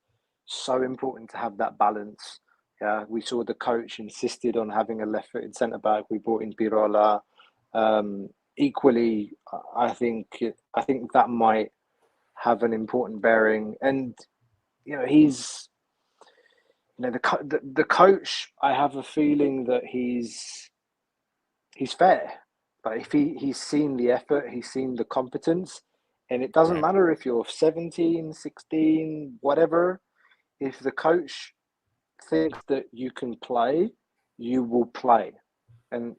so important to have that balance. Yeah, we saw the coach insisted on having a left-footed centre back. We brought in Pirola. Equally, I think that might have an important bearing. And he's the coach. I have a feeling that he's fair. But if he's seen the effort, he's seen the competence, and it doesn't matter if you're 17, 16, whatever. If the coach thinks that you can play, you will play. And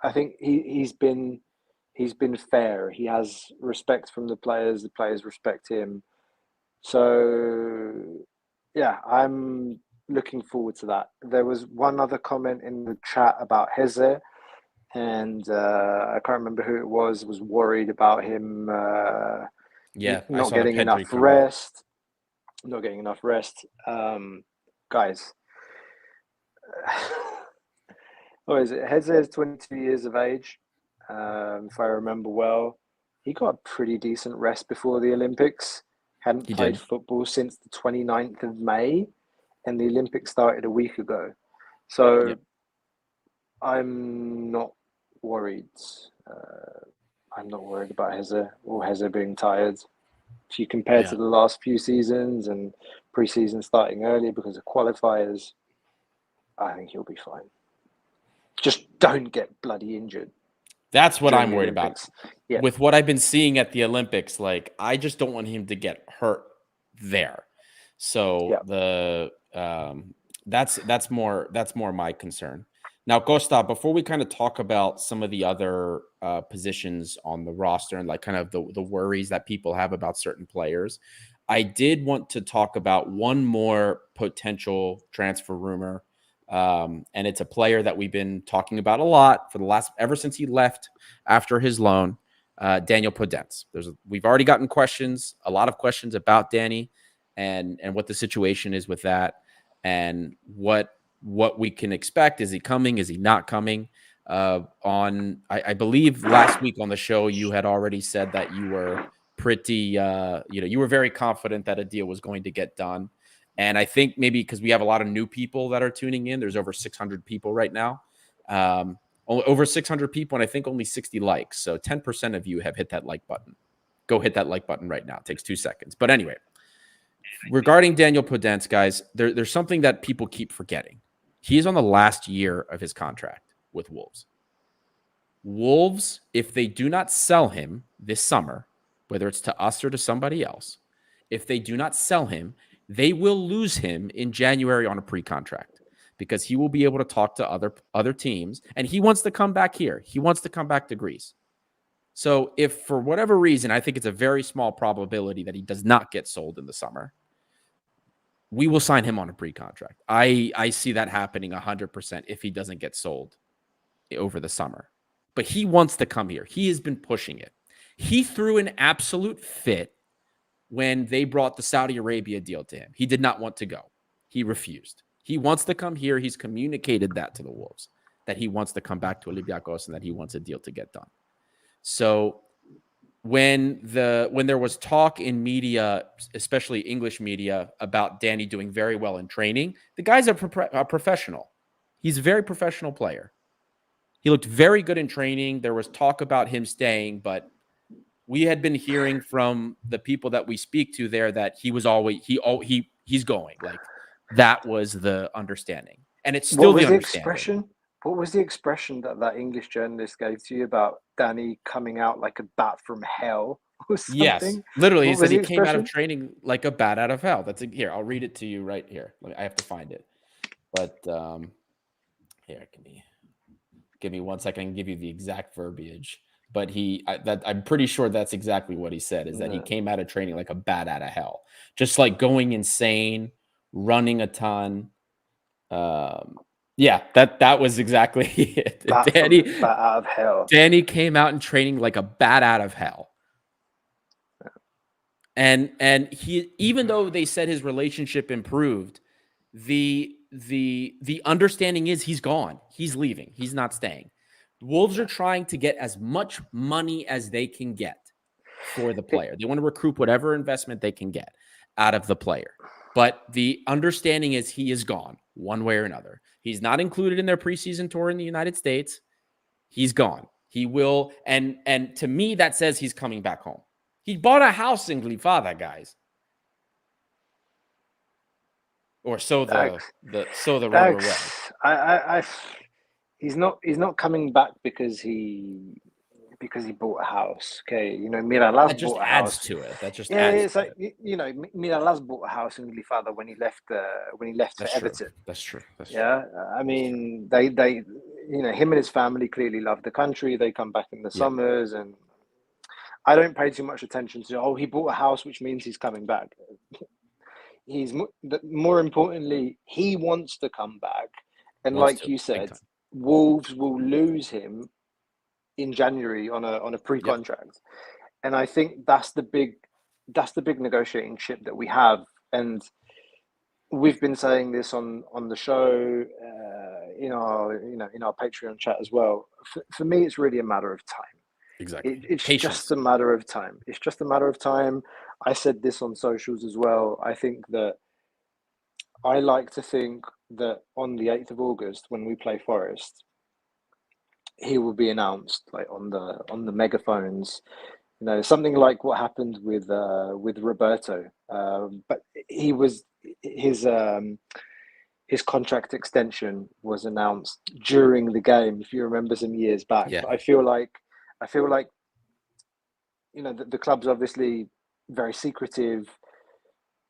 I think he's been fair. He has respect from the players respect him. So yeah, I'm looking forward to that. There was one other comment in the chat about Heze, and I can't remember who it was worried about him not getting enough rest. Not getting enough rest. Guys, what is it? Heze is 22 years of age, if I remember well. He got a pretty decent rest before the Olympics. Hadn't played football since the 29th of May, and the Olympics started a week ago. So I'm not worried. I'm not worried about Heze being tired. If you compare to the last few seasons and pre-season starting early because of qualifiers, I think he'll be fine. Just don't get bloody injured. That's what during I'm the worried about. Olympics. Yeah. With what I've been seeing at the Olympics, like I just don't want him to get hurt there. So that's more my concern. Now, Costa, before we kind of talk about some of the other positions on the roster and like kind of the worries that people have about certain players, I did want to talk about one more potential transfer rumor. And it's a player that we've been talking about a lot for the last, ever since he left after his loan, Daniel Podence. We've already gotten questions, a lot of questions about Danny and what the situation is with that and what we can expect. Is he coming? Is he not coming? I believe last week on the show, you had already said that you were pretty, you were very confident that a deal was going to get done. And I think maybe because we have a lot of new people that are tuning in, there's over 600 people right now. Over 600 people, and I think only 60 likes. So 10% of you have hit that like button. Go hit that like button right now. It takes 2 seconds. But anyway, regarding Daniel Podence, guys, there's something that people keep forgetting. He is on the last year of his contract with Wolves. Wolves, if they do not sell him this summer, whether it's to us or to somebody else, if they do not sell him, they will lose him in January on a pre-contract because he will be able to talk to other teams, and he wants to come back here. He wants to come back to Greece. So if for whatever reason, I think it's a very small probability that he does not get sold in the summer, we will sign him on a pre-contract. I see that happening 100% if he doesn't get sold over the summer. But he wants to come here. He has been pushing it. He threw an absolute fit when they brought the Saudi Arabia deal to him. He did not want to go. He refused. He wants to come here. He's communicated that to the Wolves, that he wants to come back to Olympiacos and that he wants a deal to get done. So when there was talk in media, especially English media, about Danny doing very well in training, the guy's a professional. He's a very professional player. He looked very good in training. There was talk about him staying, but we had been hearing from the people that we speak to there that he was always he's going. Like that was the understanding, and it's still the understanding. What was the expression that English journalist gave to you about Danny coming out like a bat from hell or something? Yes, literally, he said he came out of training like a bat out of hell. Here. I'll read it to you right here. I have to find it, but here, give me 1 second. I can give you the exact verbiage. But I'm pretty sure that's exactly what he said, is that he came out of training like a bat out of hell, just like going insane, running a ton. Yeah, that was exactly it. Bat out of hell. Danny came out in training like a bat out of hell. And he, even though they said his relationship improved, the understanding is he's gone. He's leaving. He's not staying. Wolves are trying to get as much money as they can get for the player. They want to recoup whatever investment they can get out of the player. But the understanding is he is gone one way or another. He's not included in their preseason tour in the United States. He's gone. He will. And to me, that says he's coming back home. He bought a house in Glifada, guys. Or so the rumor was. He's not coming back because he bought a house. Okay, Mirallas that just bought a adds house. to it. That just adds. It's like Mirallas bought a house in Glifada when he left for Everton. That's true. Yeah, I mean they him and his family clearly love the country. They come back in the summers, and I don't pay too much attention to he bought a house, which means he's coming back. He's more importantly, he wants to come back, and like you said, Wolves will lose him in January on a pre-contract, and I think that's the big negotiating chip that we have, and we've been saying this on the show, in our Patreon chat as well. For me, it's really a matter of time. Exactly, it's just a matter of time. It's just a matter of time. I said this on socials as well. I like to think that on the 8th of August, when we play Forest, he will be announced like on the megaphones, something like what happened with Roberto. But his his contract extension was announced during the game. If you remember some years back, Yeah. but I feel like the club's obviously very secretive.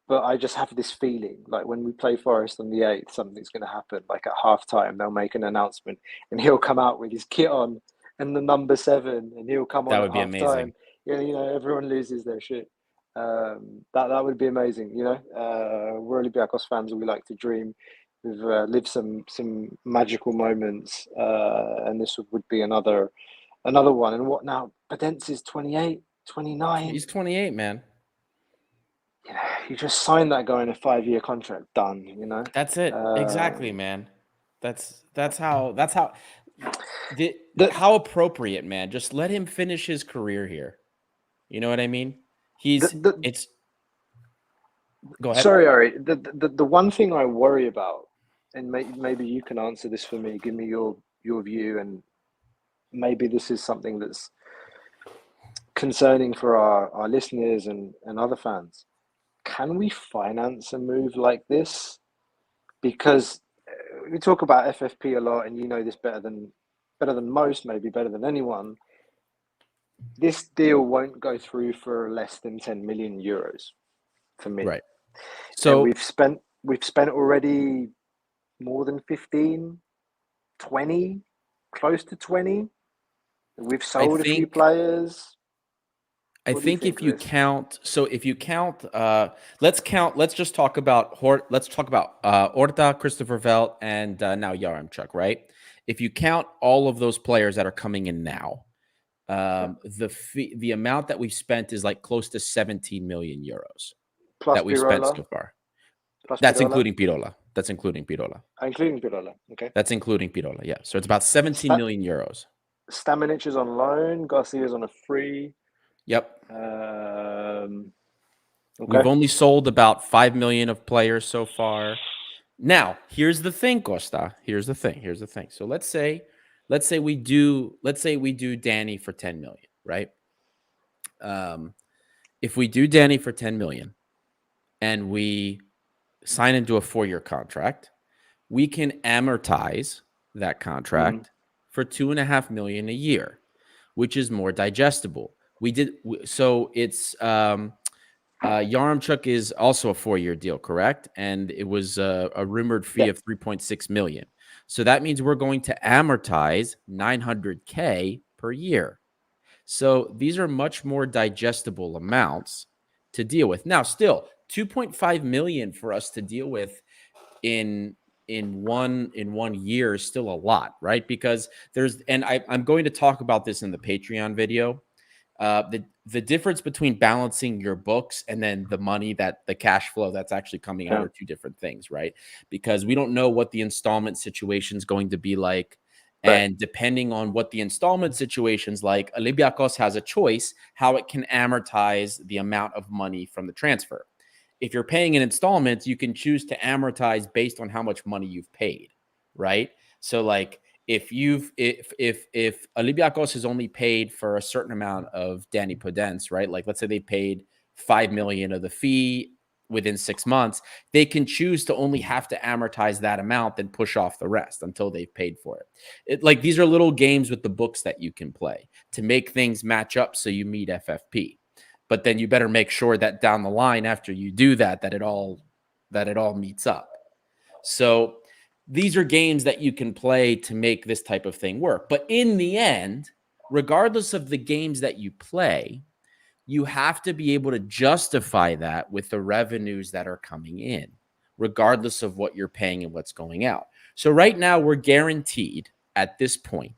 But I just have this feeling, like when we play Forest on the 8th, something's going to happen. Like at halftime, they'll make an announcement, and he'll come out with his kit on and the number 7, and he'll come on That at would be halftime. amazing. Everyone loses their shit. That would be amazing. We're Olympiacos fans, and we like to dream. We've lived some magical moments, and this would be another one. And what now? Podence is 28, 29. He's 28, man. You just signed that guy in a 5-year contract. Done. That's it. Exactly, man. That's how how appropriate, man. Just let him finish his career here. You know what I mean? It's go ahead. Sorry, Ari. The one thing I worry about, and maybe you can answer this for me. Give me your view, and maybe this is something that's concerning for our listeners and other fans. Can we finance a move like this? Because we talk about FFP a lot, and you know this better than most, maybe better than anyone. This deal won't go through for less than 10 million euros for me. Right. So and we've spent already more than 15, 20, close to 20. We've sold a few players. I think if you count, let's just talk about Orta, Christopher Velt, and now Yaremchuk, right? If you count all of those players that are coming in now, the amount that we've spent is like close to 17 million euros that we've spent so far. That's including Pirola. Including Pirola, okay. That's including Pirola, yeah. So it's about 17 million euros. Stamenic is on loan. Garcia's on a free. Yep. Okay. We've only sold about 5 million of players so far. Now, here's the thing, Costa. Here's the thing. So let's say we do Danny for 10 million, right? If we do Danny for 10 million and we sign into a 4-year contract, we can amortize that contract for 2.5 million a year, which is more digestible. So it's Yaremchuk is also a 4-year deal, correct? And it was a rumored fee of 3.6 million. So that means we're going to amortize 900K per year. So these are much more digestible amounts to deal with. Now, still 2.5 million for us to deal with in 1 year is still a lot, right? Because I'm going to talk about this in the Patreon video. The difference between balancing your books and then the money the cash flow that's actually coming out are two different things, right? Because we don't know what the installment situation is going to be like. Right. And depending on what the installment situation's like, Olympiakos has a choice how it can amortize the amount of money from the transfer. If you're paying in installments, you can choose to amortize based on how much money you've paid, right? So like if Olympiakos has only paid for a certain amount of Danny Podence, right? Like let's say they paid 5 million of the fee within 6 months, they can choose to only have to amortize that amount, then push off the rest until they've paid for it. Like these are little games with the books that you can play to make things match up so you meet FFP. But then you better make sure that down the line after you do that it all meets up. So these are games that you can play to make this type of thing work. But in the end, regardless of the games that you play, you have to be able to justify that with the revenues that are coming in, regardless of what you're paying and what's going out. So right now we're guaranteed at this point,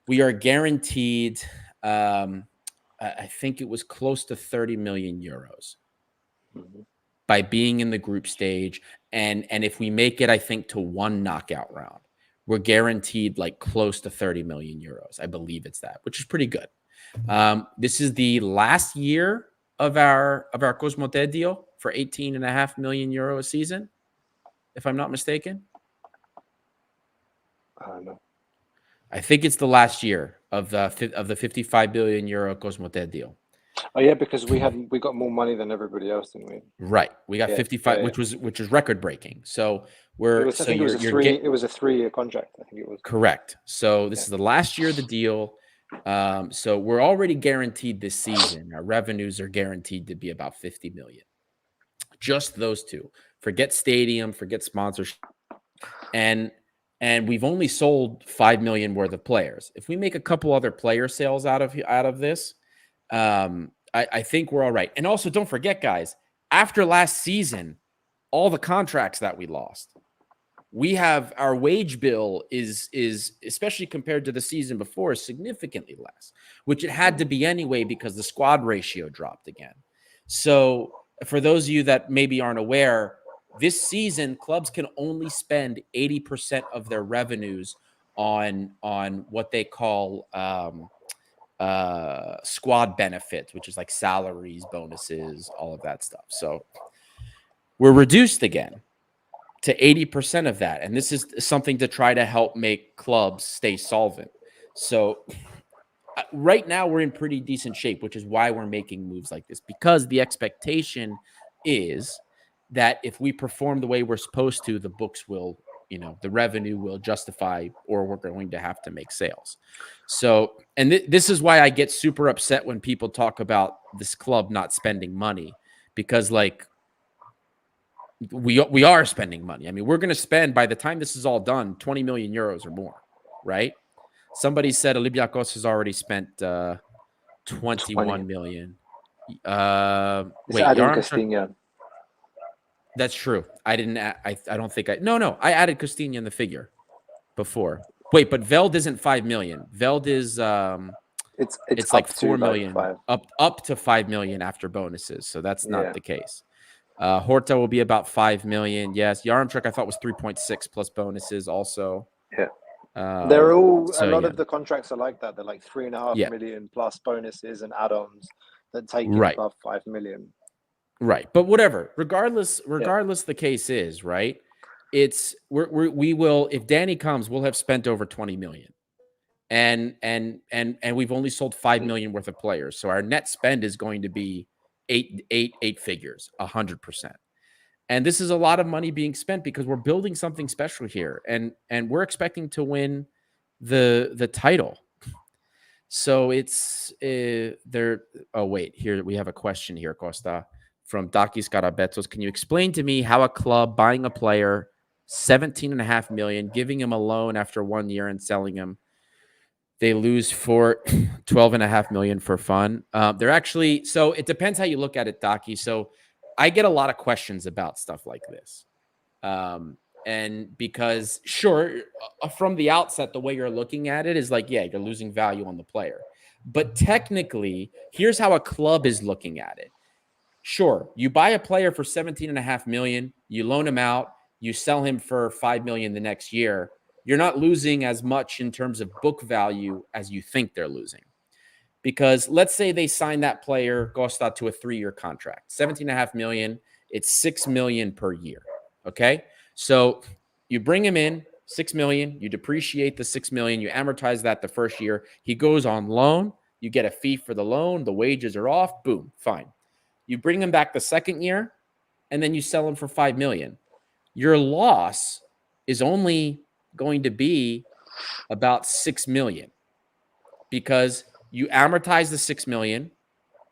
we are guaranteed, I think it was close to 30 million euros by being in the group stage. And if we make it, I think to 1 knockout round, we're guaranteed like close to 30 million euros. I believe it's that, which is pretty good. This is the last year of our Cosmote deal for 18.5 million euro a season, if I'm not mistaken. I don't know. I think it's the last year of the 55 billion euro Cosmote deal. Oh yeah, because we got more money than everybody else, didn't we? Right. We got Yeah, 55, yeah. which was record breaking. So I think it was a 3-year contract. I think it was. correct. So this Yeah. is the last year of the deal. So we're already guaranteed this season. Our revenues are guaranteed to be about 50 million. Just those two. Forget stadium, forget sponsorship. And we've only sold 5 million worth of players. If we make a couple other player sales out of this, I think we're all right. And also, don't forget, guys, after last season, all the contracts that we lost, we have our wage bill is especially compared to the season before, significantly less, which it had to be anyway because the squad ratio dropped again. So for those of you that maybe aren't aware, this season clubs can only spend 80% of their revenues on what they call squad benefits, which is like salaries, bonuses, all of that stuff. So we're reduced again to 80% of that. And this is something to try to help make clubs stay solvent. So right now we're in pretty decent shape, which is why we're making moves like this, because the expectation is that if we perform the way we're supposed to, the books will, the revenue will justify, or we're going to have to make sales. So, and this is why I get super upset when people talk about this club not spending money, because like, we are spending money. I mean, we're going to spend, by the time this is all done, 20 million euros or more, right? Somebody said Olympiakos has already spent 21 million. Wait, Yaremchuk. That's true. I didn't. I don't think I. No. I added Costinha in the figure before. Wait, but Veld isn't 5 million. Veld is it's like 4 million, up to 5 million after bonuses. So that's not the case. Horta will be about 5 million. Yes. Yaremchuk I thought was 3.6 plus bonuses also. Yeah. They're all, a lot of the contracts are like that. They're like 3.5 million plus bonuses and add-ons that take it above 5 million. Right. But whatever, regardless the case is, right? It's we will, if Danny comes, we'll have spent over 20 million. And we've only sold 5 million worth of players. So our net spend is going to be eight figures, 100%. And this is a lot of money being spent because we're building something special here, and we're expecting to win the title. So it's there. Oh wait, here we have a question here, Costa, from Dakis Carabetos. Can you explain to me how a club buying a player 17.5 million, giving him a loan after 1 year and selling him, they lose for 12.5 million for fun? They're actually, so it depends how you look at it, Daki. So I get a lot of questions about stuff like this. And because sure, from the outset, the way you're looking at it is like, yeah, you're losing value on the player. But technically, here's how a club is looking at it. Sure, you buy a player for 17.5 million, you loan him out, you sell him for 5 million the next year. You're not losing as much in terms of book value as you think they're losing. Because let's say they sign that player, Costa, to a 3-year contract, 17.5 million, it's 6 million per year. Okay. So you bring him in, 6 million, you depreciate the 6 million, you amortize that the first year. He goes on loan, you get a fee for the loan, the wages are off, boom, fine. You bring him back the second year, and then you sell him for 5 million. Your loss is only going to be about 6 million because you amortize the 6 million,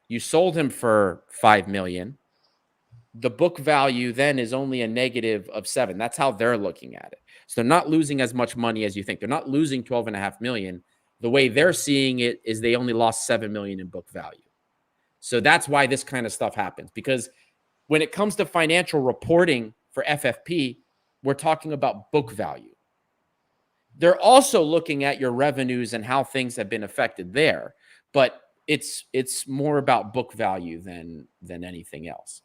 you sold him for 5 million. The book value then is only a negative of 7. That's how they're looking at it. So they're not losing as much money as you think. They're not losing 12.5 million. The way they're seeing it is they only lost 7 million in book value. So that's why this kind of stuff happens, because when it comes to financial reporting for FFP, we're talking about book value. They're also looking at your revenues and how things have been affected there, but it's more about book value than anything else.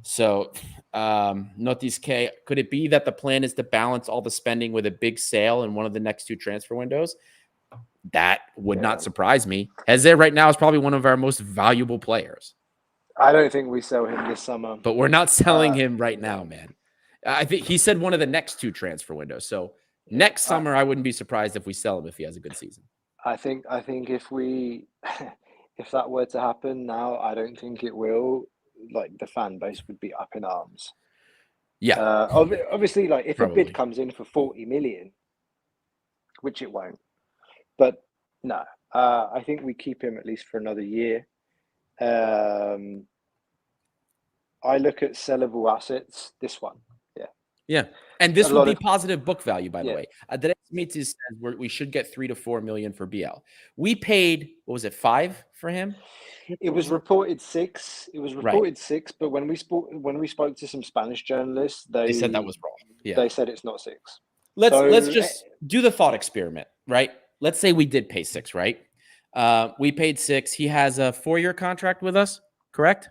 So, Notice K, could it be that the plan is to balance all the spending with a big sale in one of the next 2 transfer windows? That would not surprise me. Eze right now is probably one of our most valuable players. I don't think we sell him this summer. But we're not selling him right now, man. I think he said one of the next 2 transfer windows. So next summer, I wouldn't be surprised if we sell him if he has a good season. I think if we if that were to happen now, I don't think it will. Like the fan base would be up in arms. Yeah, Obviously, like if a bid probably. comes in for 40 million, which it won't, but no, I think we keep him at least for another year. I look at sellable assets. This one, yeah, Yeah. And this a would lot be of positive book value, by the yeah. way. The Smith says we should get 3 to 4 million for BL. We paid, what was it, 5 for him? It was reported 6. It was Right. reported 6, but when we spoke to some Spanish journalists, They said that was wrong. Yeah. they said it's not 6. Let's just do the thought experiment, right? Let's say we did pay 6, right? We paid 6. He has a 4-year contract with us, correct?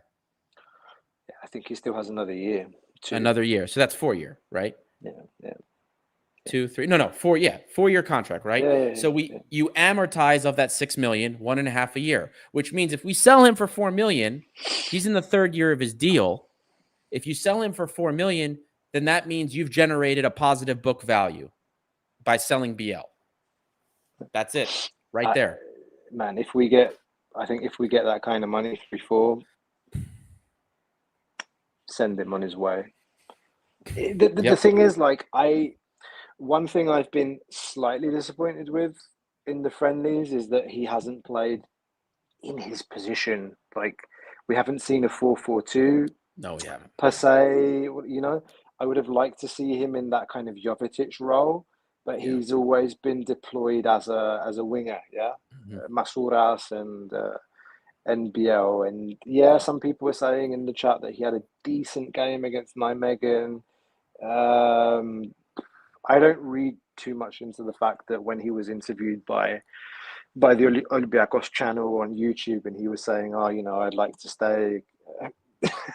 I think he still has another year. 2. Another year. So that's 4-year, right? Yeah. 2, 3. No, 4. Yeah, 4-year contract, right? So Yeah. you amortize of that 6 million, 1.5 a year, which means if we sell him for 4 million, he's in the 3rd year of his deal. If you sell him for 4 million, then that means you've generated a positive book value by selling BL. That's it, right there. Man, I think if we get that kind of money before, send him on his way. The thing is, like, one thing I've been slightly disappointed with in the friendlies is that he hasn't played in his position. Like, we haven't seen a 4-4-2. No, we haven't. Per se, you know, I would have liked to see him in that kind of Jovetic role, but he's always been deployed as a winger. Yeah, Masuras and NBL, and yeah, some people were saying in the chat that he had a decent game against Nijmegen. I don't read too much into the fact that when he was interviewed by the Olympiakos channel on YouTube, and he was saying, "Oh, you know, I'd like to stay."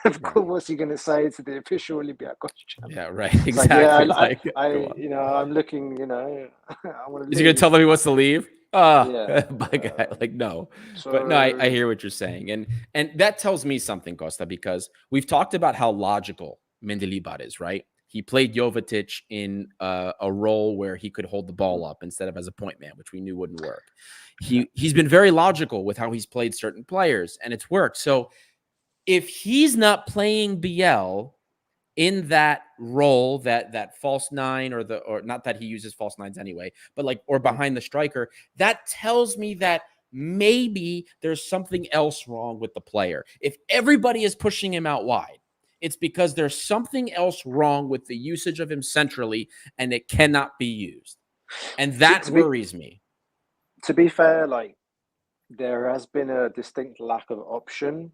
Of course, what's he going to say to the official Olympiacos channel? Yeah, right. Exactly. Like, you know, I'm looking, you know, I want to. Is he going to tell them he wants to leave? Yeah. My guy, like, no. So, But no, I hear what you're saying. And that tells me something, Costa, because we've talked about how logical Mendilibar is, right? He played Jovetic in a role where he could hold the ball up instead of as a point man, which we knew wouldn't work. He's been very logical with how he's played certain players, and it's worked. So if he's not playing BL in that role, that false 9, or not that he uses false 9s anyway, but like, or behind the striker, that tells me that maybe there's something else wrong with the player. If everybody is pushing him out wide, it's because there's something else wrong with the usage of him centrally, and it cannot be used. And that worries me. To be fair, like, there has been a distinct lack of option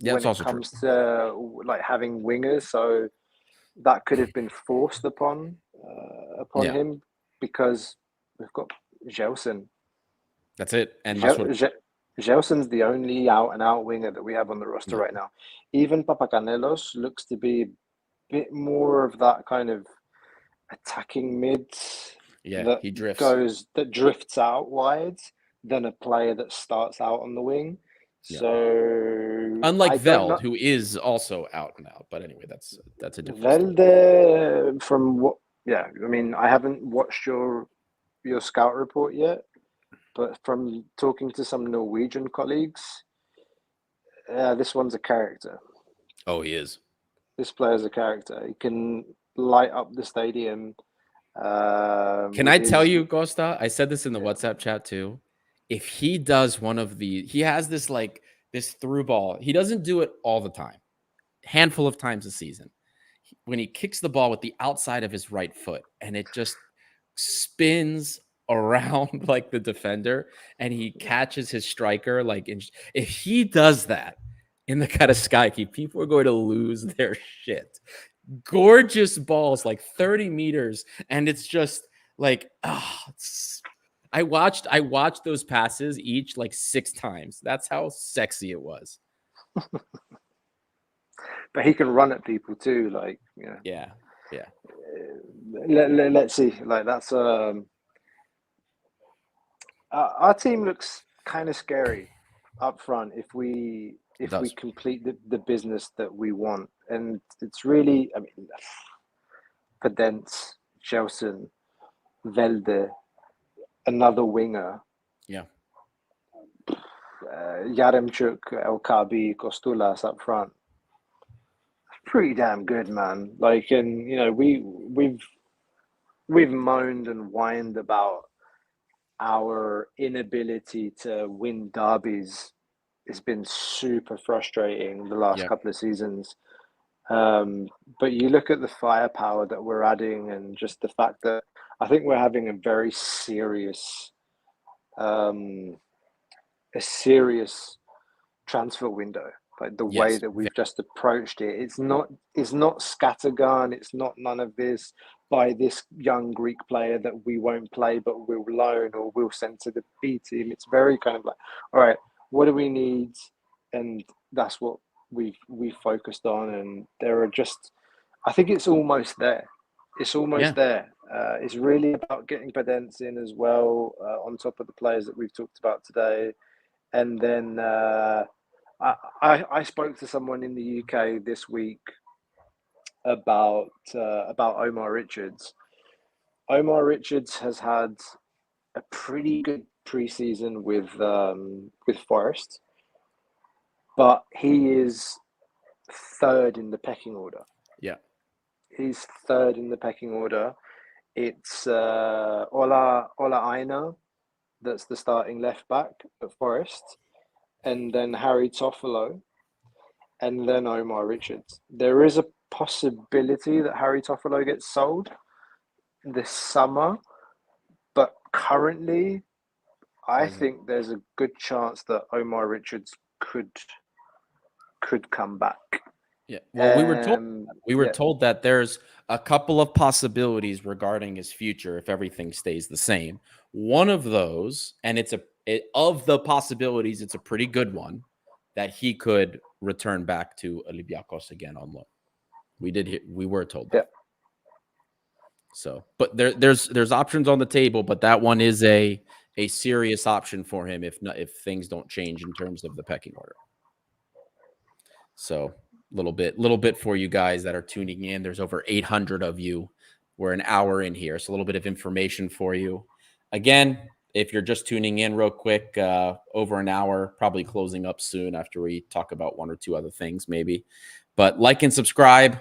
when it comes to like having wingers. So that could have been forced upon him, because we've got Gelson. That's it. And Gelson's the only out-and-out winger that we have on the roster right now. Even Papacanelos looks to be a bit more of that kind of attacking mid. Yeah, he drifts. That drifts out wide than a player that starts out on the wing. So unlike Veld, who is also out and out, but anyway, that's a different Velde, from what? Yeah, I mean, I haven't watched your scout report yet, but from talking to some Norwegian colleagues, this one's a character. Oh, he is. This player's a character. He can light up the stadium. Can I tell you, Costa? I said this in the WhatsApp chat too. If he does one of he has this through ball. He doesn't do it all the time. Handful of times a season. When he kicks the ball with the outside of his right foot and it just spins around like the defender and he catches his striker, like, if he does that in the kind of sky keep, people are going to lose their shit. Gorgeous balls, like 30 meters, and it's just like, I watched those passes each like 6 times. That's how sexy it was. But he can run at people too, like, you know. Yeah. Let's see. Like, that's our team looks kind of scary up front if we complete the business that we want, and it's really, I mean, Podence, Gelson, Velde, another winger. Yeah. Yaremchuk, LKB, Kostulas up front. Pretty damn good, man. Like, and you know, we've moaned and whined about our inability to win derbies. It's been super frustrating the last Yep. couple of seasons. But you look at the firepower that we're adding, and just the fact that I think we're having a very serious, a serious transfer window. Like the way Yes. that we've just approached it, it's not scattergun. It's not none of this by this young Greek player that we won't play, but we'll loan or we'll send to the B team. It's very kind of like, all right, what do we need? And that's what we've focused on. And there are just, I think it's almost there. It's almost there. It's really about getting Podence in as well, on top of the players that we've talked about today. And then I spoke to someone in the UK this week about Omar Richards. Omar Richards has had a pretty good preseason with Forest, but he is third in the pecking order. Yeah. He's third in the pecking order. It's Ola Aina that's the starting left back at Forest, and then Harry Toffolo, and then Omar Richards. There is a possibility that Harry Toffolo gets sold this summer, but currently, I think there's a good chance that Omar Richards could come back. Yeah. Well, we were told that there's a couple of possibilities regarding his future if everything stays the same. One of those, and of the possibilities, it's a pretty good one, that he could return back to Olympiakos again on loan. We were told that. Yeah. So, but there's options on the table, but that one is a serious option for him if things don't change in terms of the pecking order. So, little bit for you guys that are tuning in. There's over 800 of you. We're an hour in here, so a little bit of information for you. Again, if you're just tuning in real quick, over an hour, probably closing up soon after we talk about one or two other things maybe. But like and subscribe,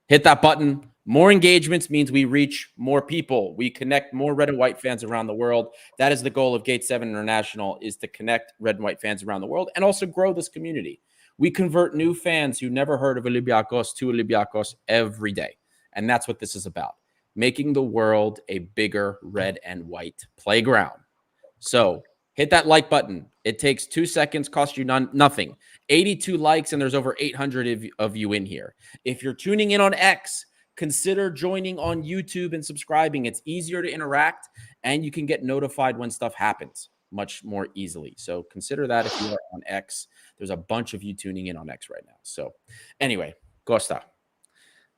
hit that button. More engagements means we reach more people. We connect more red and white fans around the world. That is the goal of Gate 7 International, is to connect red and white fans around the world and also grow this community. We convert new fans who never heard of Olympiakos to Olympiakos every day. And that's what this is about, making the world a bigger red and white playground. So hit that like button. It takes 2 seconds, costs you nothing. 82 likes, and there's over 800 of you in here. If you're tuning in on X, consider joining on YouTube and subscribing. It's easier to interact, and you can get notified when stuff happens much more easily. So consider that if you are on X. There's a bunch of you tuning in on X right now. So anyway, Costa.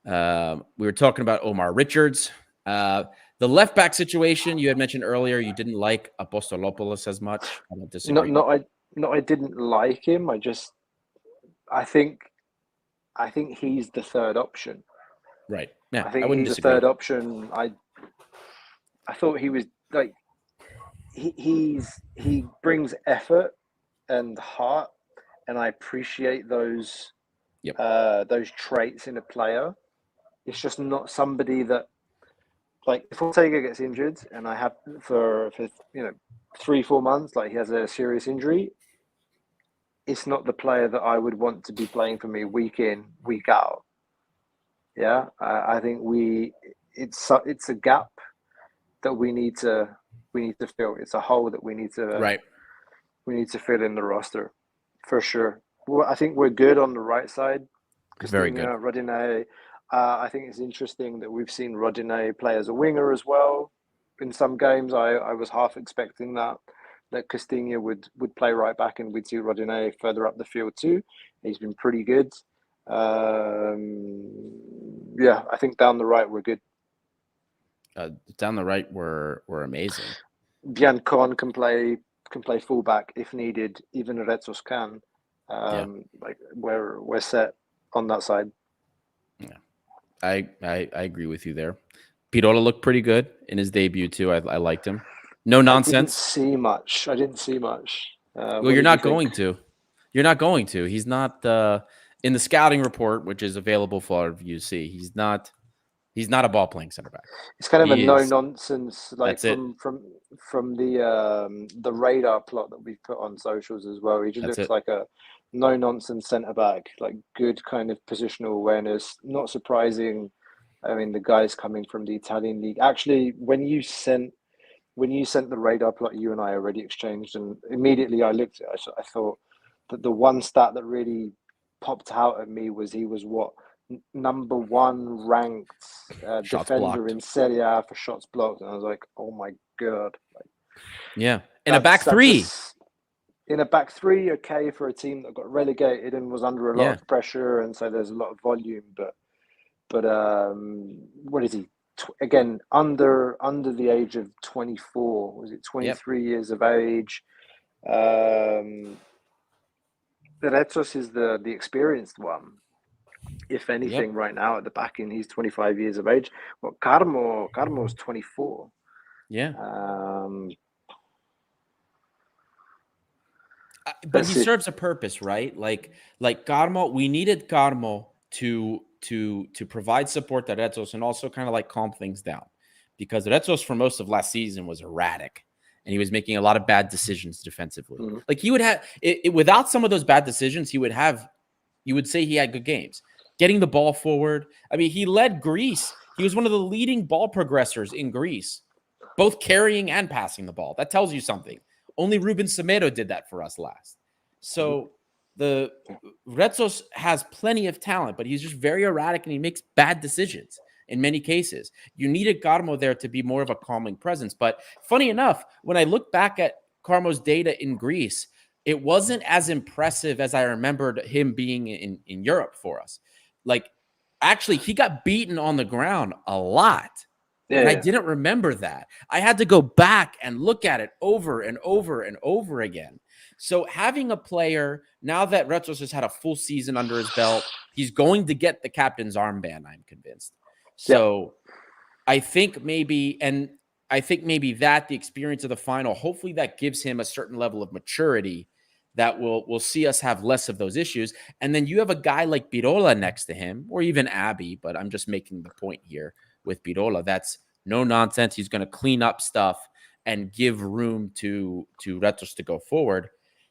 We were talking about Omar Richards. The left back situation you had mentioned earlier, you didn't like Apostolopoulos as much. I don't disagree. I didn't like him. I think he's the third option. Right. Yeah, I think he's the third option. I thought he was like he brings effort and heart, and I appreciate those traits in a player. It's just not somebody that, like, if Ortega gets injured and I have for 3-4 months, like he has a serious injury, it's not the player that I would want to be playing for me week in, week out. Yeah, I think it's a gap that we need to fill. It's a hole that we need to fill in the roster for sure. Well, I think we're good on the right side. Very good. Rodinei. I think it's interesting that we've seen Rodinei play as a winger as well in some games. I was half expecting that Castilla would play right back, and we'd see Rodinei further up the field too. He's been pretty good. I think down the right we're good. Down the right we're amazing. Biancon can play fullback if needed. Even Retsos can. Like we're set on that side. Yeah, I agree with you there. Pirola looked pretty good in his debut too. I liked him. No nonsense. I didn't see much. Well, What you're did you not think? going to. You're not going to. He's not in the scouting report, which is available for all of you to see. He's not. He's not a ball playing center back. It's kind of a He no is. nonsense, like That's it. from the radar plot that we've put on socials as well. He just That's looks it. like a no nonsense centre back, like good kind of positional awareness. Not surprising. I mean, the guy's coming from the Italian league. Actually, when you sent the radar plot, you and I already exchanged, and immediately I looked at it. I thought that the one stat that really popped out at me was he was what number one ranked Shots defender blocked. in Serie A for shots blocked, and I was like, oh my god, like Yeah. In a back that's three. in a back three, okay, for a team that got relegated and was under a lot Yeah. of pressure, and so there's a lot of volume, but what is he? Again, under the age of 24, was it Yep. 23 years of age? Retsos is the experienced one. If anything, Yep. right now at the back end, he's 25 years of age. Well, Carmo's 24. Yeah. But Let's he see. serves a purpose, right? Like Carmo, we needed Carmo to provide support to Retzos and also kind of like calm things down, because Retzos for most of last season was erratic and he was making a lot of bad decisions defensively. Mm-hmm. Like he would have without some of those bad decisions, you would say he had good games. Getting the ball forward. I mean, he led Greece. He was one of the leading ball progressors in Greece, both carrying and passing the ball. That tells you something. Only Ruben Semedo did that for us last. So the Retzos has plenty of talent, but he's just very erratic and he makes bad decisions in many cases. You needed Carmo there to be more of a calming presence. But funny enough, when I look back at Carmo's data in Greece, it wasn't as impressive as I remembered him being in Europe for us. Like, actually, he got beaten on the ground a lot. Yeah, and I yeah. didn't remember that. I had to go back and look at it over and over and over again. So having a player, now that Retzos has had a full season under his belt, he's going to get the captain's armband, I'm convinced. So I think maybe that the experience of the final, hopefully that gives him a certain level of maturity that will see us have less of those issues. And then you have a guy like Pirola next to him, or even Abby, but I'm just making the point here with Pirola. That's no nonsense. He's going to clean up stuff and give room to Retos to go forward.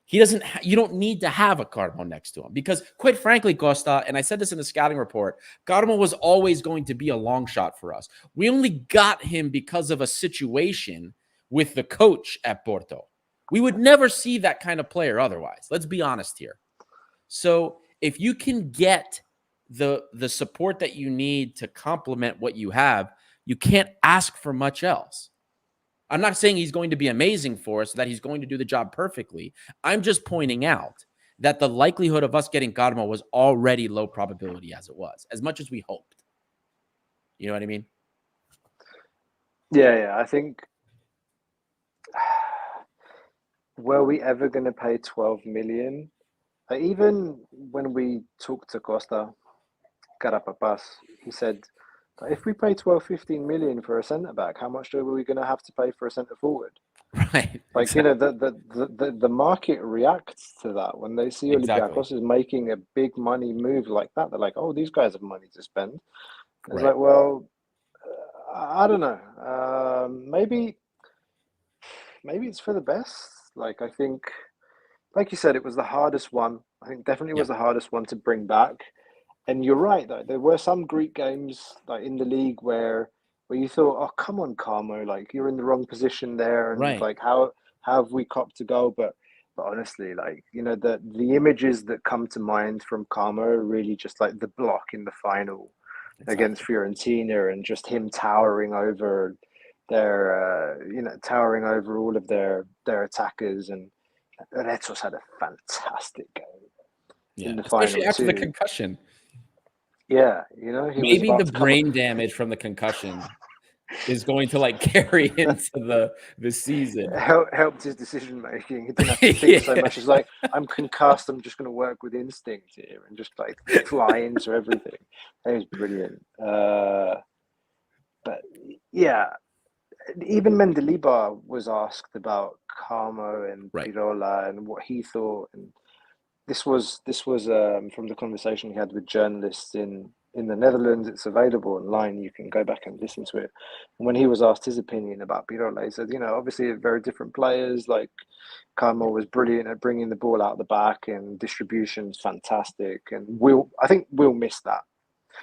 You don't need to have a Carmo next to him, because quite frankly, Costa, and I said this in the scouting report, Carmo was always going to be a long shot for us. We only got him because of a situation with the coach at Porto. We would never see that kind of player otherwise. Let's be honest here. So if you can get the support that you need to complement what you have, you can't ask for much else. I'm not saying he's going to be amazing for us, that he's going to do the job perfectly. I'm just pointing out that the likelihood of us getting Carmo was already low probability as it was, as much as we hoped. You know what I mean? Yeah. I think, were we ever going to pay 12 million? Even when we talked to Costa Carapapas, he said, if we pay 12, 15 million for a centre back, how much are we going to have to pay for a centre forward? Right. Like, Exactly. the market reacts to that when they see Exactly. Olympiacos is making a big money move like that. They're like, oh, these guys have money to spend. It's Right. like, well, I don't know. Maybe it's for the best. Like, I think, like you said, it was the hardest one. I think definitely Yeah. was the hardest one to bring back. And you're right, though. There were some Greek games like in the league where you thought, oh, come on, Carmo, like you're in the wrong position there, and Right. like how have we copped to go? But honestly, like, the images that come to mind from Carmo are really just like the block in the final against Exactly. Fiorentina, and just him towering over towering over all of their attackers. And Retos had a fantastic game Yeah. in the Especially final after the too. concussion. Yeah, he was Maybe about the to come. brain damage from the concussion is going to like carry into the season. Helped his decision making. He didn't have to think so Yeah. much. It's like, I'm concussed. I'm just going to work with instinct here and just like fly into everything. It was brilliant. But yeah, even Mendilibar was asked about Carmo and Right. Pirola and what he thought, and this was from the conversation he had with journalists in the Netherlands. It's available online. You can go back and listen to it. And when he was asked his opinion about Pirola, he said, obviously very different players. Like Carmo was brilliant at bringing the ball out the back, and distribution's fantastic. And I think we'll miss that.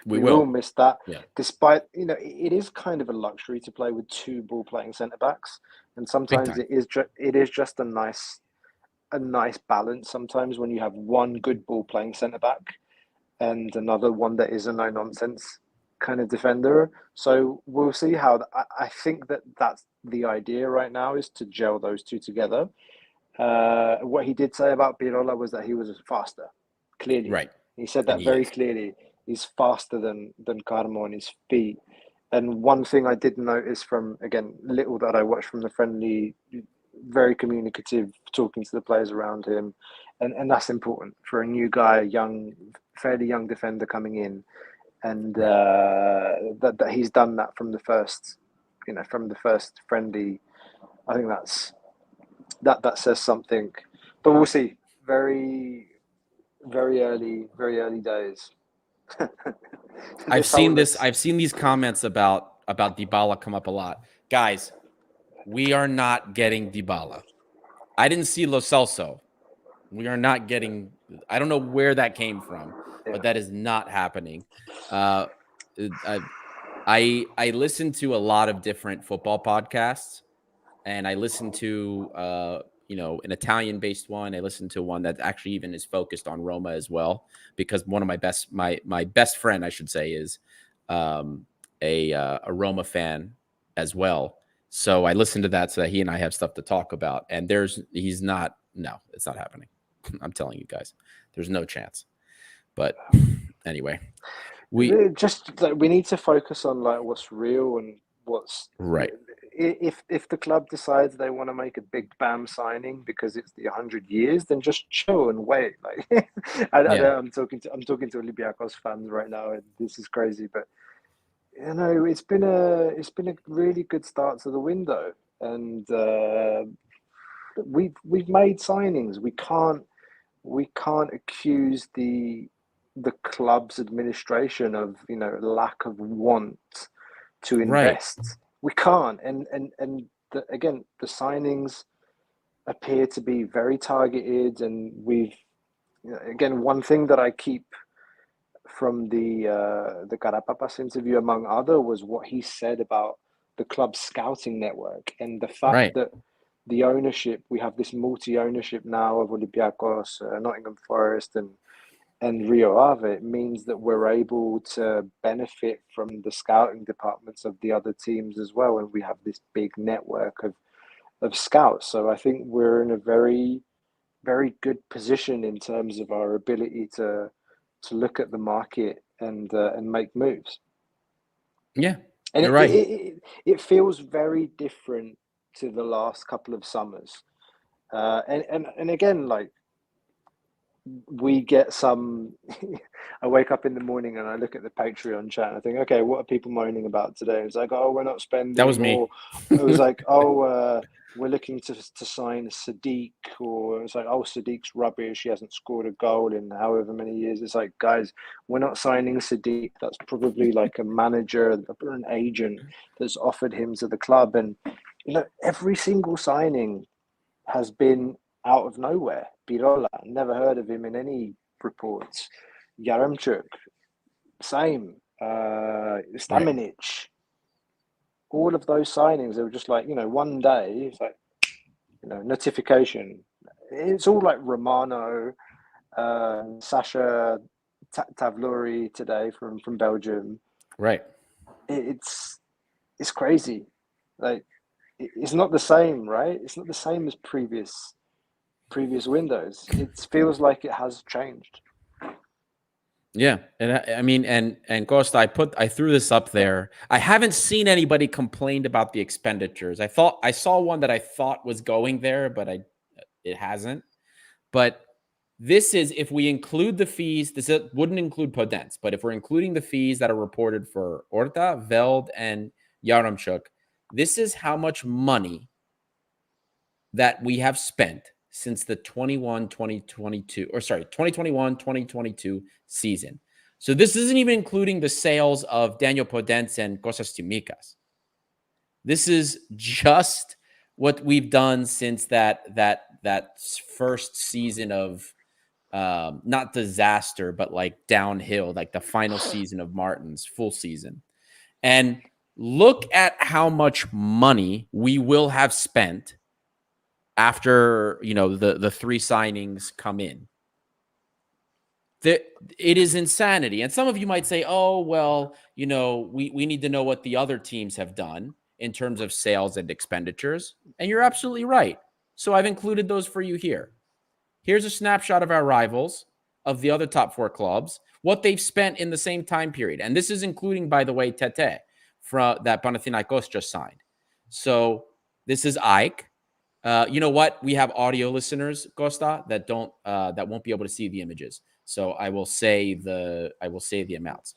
We We will will. miss that, Yeah. despite, it is kind of a luxury to play with two ball playing centre backs, and Big sometimes time. it is just a nice balance. Sometimes when you have one good ball playing centre back and another one that is a no nonsense kind of defender. So we'll see how. I think that's the idea right now, is to gel those two together. What he did say about Pirola was that he was faster. Clearly, Right. he said And that he very is. clearly. He's faster than Carmo on his feet. And one thing I did notice from, again, little that I watched from the friendly, very communicative, talking to the players around him, and that's important for a new guy, fairly young defender coming in, and Right. that he's done that from the first, friendly. I think that says something, but we'll see. Very, very early days. I've This seen whole this. I've seen these comments about Dybala come up a lot. Guys, we are not getting Dybala. I didn't see Lo Celso. We are not getting. I don't know where that came from, yeah. but that is not happening. Uh, I listen to a lot of different football podcasts, and I listen to an Italian-based one. I listen to one that actually even is focused on Roma as well, because one of my best friend, I should say, is a Roma fan as well. So I listen to that so that he and I have stuff to talk about. And it's not happening. I'm telling you guys, there's no chance. But anyway, we we need to focus on like what's real and what's. right. If the club decides they want to make a big bam signing because it's the 100 years, then just chill and wait. Like I Yeah. know I'm talking to Olympiacos fans right now, and this is crazy, but it's been a really good start to the window, and we've made signings. We can't accuse the club's administration of lack of want to Right. invest. We can't, and again, the signings appear to be very targeted, and we've again, one thing that I keep from the Carapapas interview, among other, was what he said about the club's scouting network and the fact Right. that the ownership, we have this multi-ownership now of Olympiacos, Nottingham Forest, and Rio Ave. It means that we're able to benefit from the scouting departments of the other teams as well, and we have this big network of scouts. So I think we're in a very, very good position in terms of our ability to look at the market and make moves. Yeah. And You're it, right. it, it, it feels very different to the last couple of summers. And again, like, we get some. I wake up in the morning and I look at the Patreon chat and I think, okay, what are people moaning about today? It's like, oh, we're not That was spending, me. or it was like, oh, we're looking to sign Sadiq, or it's like, oh, Sadiq's rubbish. He hasn't scored a goal in however many years. It's like, guys, we're not signing Sadiq. That's probably like a manager, an agent that's offered him to the club, and every single signing has been out of nowhere. Pirola, never heard of him in any reports. Yaremchuk, same. Right. Stamenic, all of those signings, they were just like, one day, it's like, notification. It's all like Romano, Sasha Tavluri today from Belgium. Right. It's crazy. Like, it's not the same, right? It's not the same as previous windows. It feels like it has changed. Yeah, and I mean, and Costa, I threw this up there. I haven't seen anybody complained about the expenditures. I saw one that I thought was going there, but it hasn't. But this is, if we include the fees, this wouldn't include Podence, but if we're including the fees that are reported for Orta, Veld, and Yaremchuk, This is how much money that we have spent since the 2021-2022 season. So this isn't even including the sales of Daniel Podence and Kostas Tsimikas. This is just what we've done since that first season of not disaster, but like downhill, like the final season of Martin's full season. And look at how much money we will have spent after, you know, the three signings come in. It is insanity. And some of you might say, oh, well, you know, we need to know what the other teams have done in terms of sales and expenditures. And you're absolutely right. So I've included those for you here. Here's a snapshot of our rivals, of the other top four clubs, what they've spent in the same time period. And this is including, by the way, Tete from that Panathinaikos just signed. So this is Ike. You know what? We have audio listeners, Costa, that won't be able to see the images. So I will say the amounts.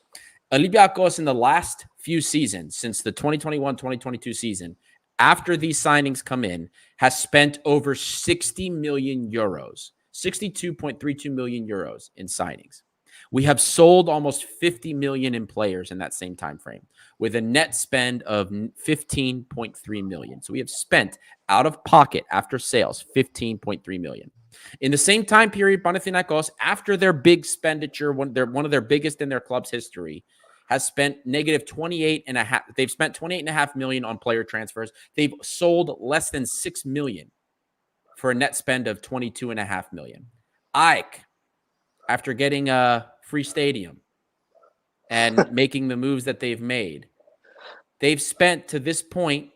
Olympiakos in the last few seasons, since the 2021-2022 season, after these signings come in, has spent over 60 million euros, 62.32 million euros in signings. We have sold almost 50 million in players in that same time frame, with a net spend of 15.3 million. So we have spent out of pocket after sales 15.3 million. In the same time period, Panathinaikos, after their big expenditure, one of their biggest in their club's history, has spent negative 28.5. They've spent 28.5 million on player transfers. They've sold less than 6 million for a net spend of 22.5 million. Ike, after getting a free stadium and making the moves that they've made, they've spent to this point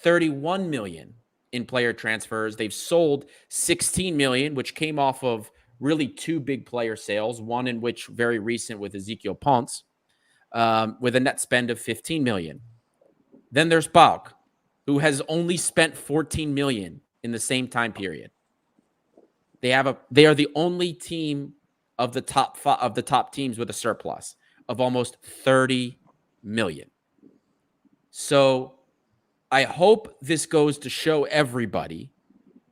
31 million in player transfers. They've sold 16 million, which came off of really two big player sales, one in which very recent with Ezekiel Ponce, with a net spend of 15 million. Then there's PAOK, who has only spent 14 million in the same time period. They are the only team of the top teams with a surplus of almost 30 million. So I hope this goes to show everybody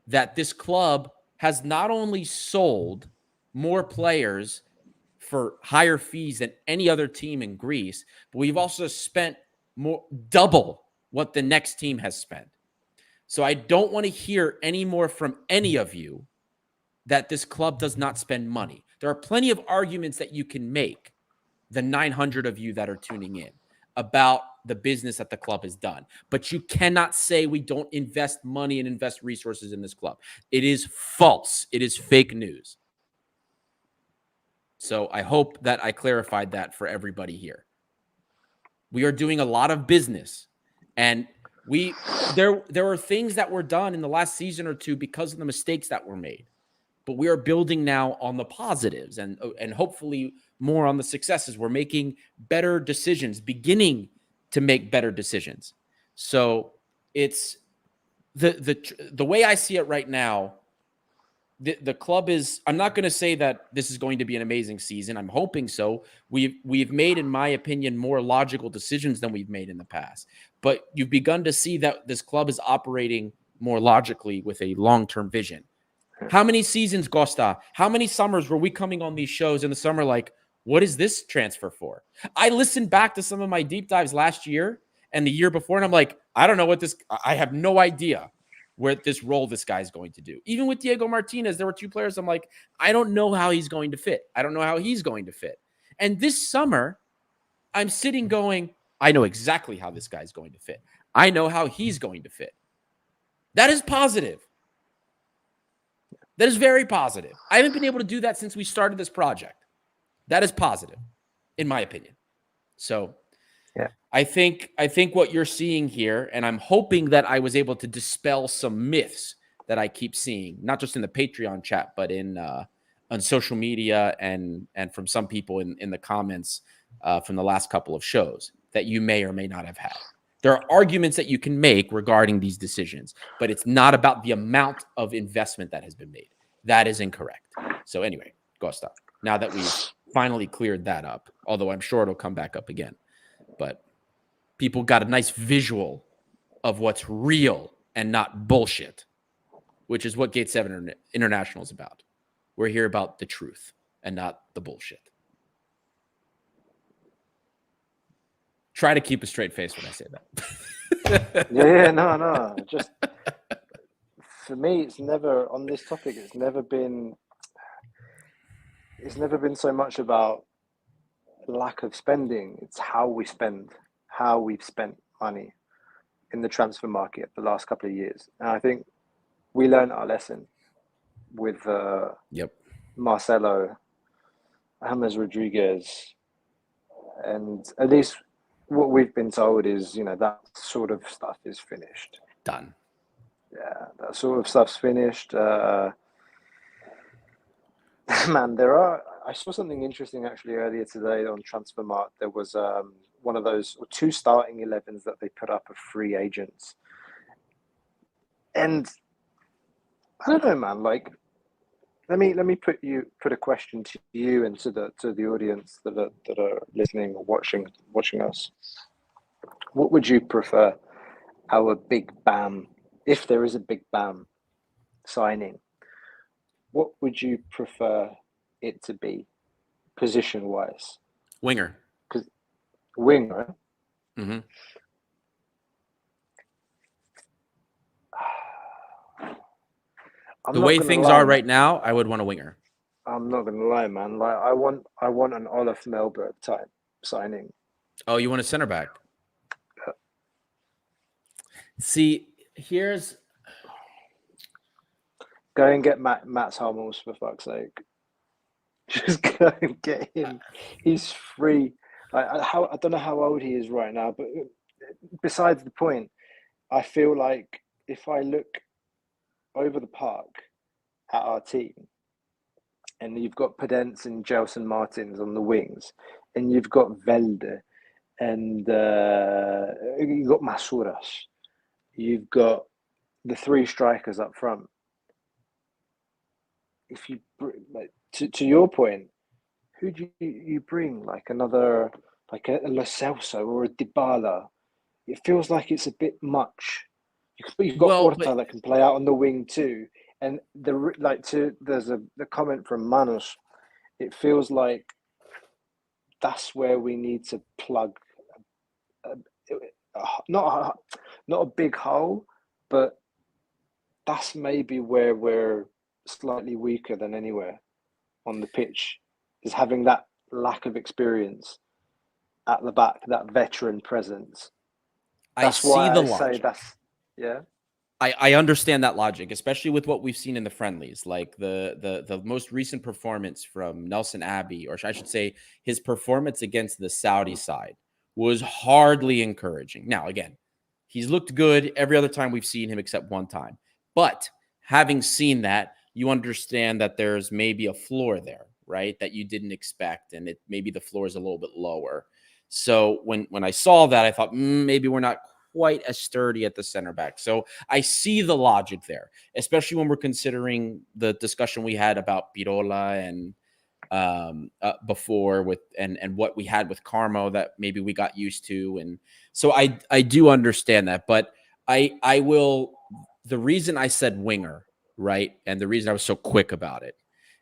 that this club has not only sold more players for higher fees than any other team in Greece, but we've also spent double what the next team has spent. So I don't want to hear any more from any of you that this club does not spend money. There are plenty of arguments that you can make, the 900 of you that are tuning in, about the business that the club has done. But you cannot say we don't invest money and invest resources in this club. It is false. It is fake news. So I hope that I clarified that for everybody here. We are doing a lot of business, and there were things that were done in the last season or two because of the mistakes that were made. But we are building now on the positives and hopefully more on the successes. We're making better decisions, beginning to make better decisions. So it's the way I see it right now. The club is, I'm not going to say that this is going to be an amazing season. I'm hoping so. We've made, in my opinion, more logical decisions than we've made in the past. But you've begun to see that this club is operating more logically with a long-term vision. How many seasons, Costa? How many summers were we coming on these shows in the summer like, what is this transfer for? I listened back to some of my deep dives last year and the year before, and I'm like, I don't know what this – I have no idea where this role this guy's going to do. Even with Diego Martinez, there were two players I'm like, I don't know how he's going to fit. I don't know how he's going to fit. And this summer, I'm sitting going, I know exactly how this guy's going to fit. I know how he's going to fit. That is positive. That is very positive. I haven't been able to do that since we started this project. That is positive, in my opinion. So yeah, I think what you're seeing here, and I'm hoping that I was able to dispel some myths that I keep seeing, not just in the Patreon chat, but in on social media and from some people in the comments from the last couple of shows that you may or may not have had. There are arguments that you can make regarding these decisions, but it's not about the amount of investment that has been made. That is incorrect. So anyway, Costa, now that we've finally cleared that up, although I'm sure it'll come back up again, but people got a nice visual of what's real and not bullshit, which is what Gate 7 International is about. We're here about the truth and not the bullshit. Try to keep a straight face when I say that. No. Just for me, it's never on this topic. It's never been so much about lack of spending. It's how we spend, how we've spent money in the transfer market the last couple of years. And I think we learned our lesson with Marcelo, James Rodriguez, and at least what we've been told is, that sort of stuff is finished. Done. Yeah, that sort of stuff's finished. Man, I saw something interesting actually earlier today on Transfermarkt. There was one of those 2 starting 11s that they put up of free agents. And I don't know, man, like, let me put a question to you and to the audience that are listening or watching us. What would you prefer, our big bam, if there is a big bam signing? What would you prefer it to be, position-wise? Winger. Winger? Mm-hmm. The way things are right now, I would want a winger. I'm not gonna lie, man. Like I want an Olaf Melberg type signing. Oh, you want a center back? See, here's go and get Mats Hummels, for fuck's sake. Just go and get him. He's free. I don't know how old he is right now, but besides the point, I feel like if I look over the park at our team, and you've got Podence and Gelson Martins on the wings, and you've got Velde, and you've got Masuras, you've got the 3 strikers up front. If you to your point, who do you bring? Like another, like a Lo Celso or a Dybala? It feels like it's a bit much. You've got Orta that can play out on the wing too, and there's the comment from Manus. It feels like that's where we need to plug, not a big hole, but that's maybe where we're slightly weaker than anywhere on the pitch, is having that lack of experience at the back, that veteran presence. That's I see the logic. Yeah. I understand that logic, especially with what we've seen in the friendlies, like the most recent performance from Nelson Abbey, or I should say his performance against the Saudi side was hardly encouraging. Now, again, he's looked good every other time we've seen him except one time. But having seen that, you understand that there's maybe a floor there, right, that you didn't expect, and maybe the floor is a little bit lower. So when I saw that, I thought maybe we're not quite as sturdy at the center back. So I see the logic there, especially when we're considering the discussion we had about Pirola and before with and what we had with Carmo that maybe we got used to. And so I do understand that, but I will, the reason I said winger, right, and the reason I was so quick about it,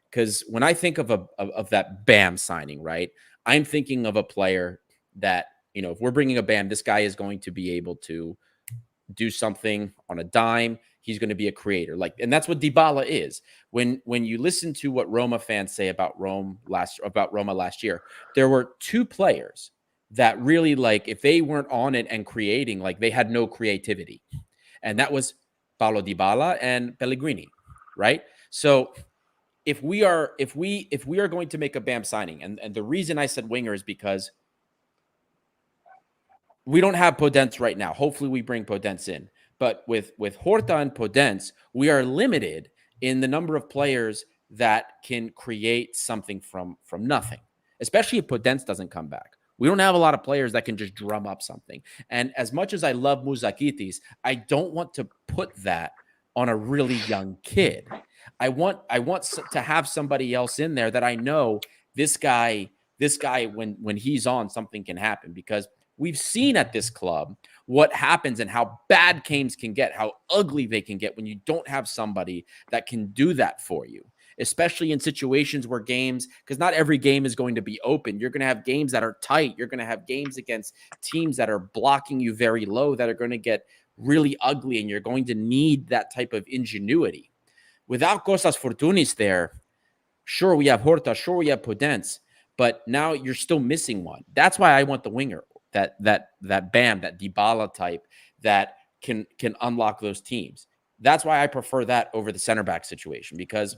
because when I think of that BAM signing, right, I'm thinking of a player that, if we're bringing a BAM, this guy is going to be able to do something on a dime. He's going to be a creator, and that's what Dybala is. When you listen to what Roma fans say about Roma last year, there were 2 players that really, if they weren't on it and creating, they had no creativity, and that was Paulo Dybala and Pellegrini, right? So if we are going to make a BAM signing, and the reason I said winger is because we don't have Podence right now. Hopefully we bring Podence in. But with Horta and Podence, we are limited in the number of players that can create something from nothing, especially if Podence doesn't come back. We don't have a lot of players that can just drum up something. And as much as I love Muzakitis, I don't want to put that on a really young kid. I want to have somebody else in there that I know this guy when he's on, something can happen, because We've seen at this club what happens and how bad games can get, how ugly they can get when you don't have somebody that can do that for you, especially in situations where games, because not every game is going to be open. You're going to have games that are tight. You're going to have games against teams that are blocking you very low that are going to get really ugly, and you're going to need that type of ingenuity. Without Costas Fortunis there, sure, we have Horta, sure, we have Podence, but now you're still missing one. That's why I want the winger, that Bam, that Dybala type that can unlock those teams. That's why I prefer that over the center back situation, because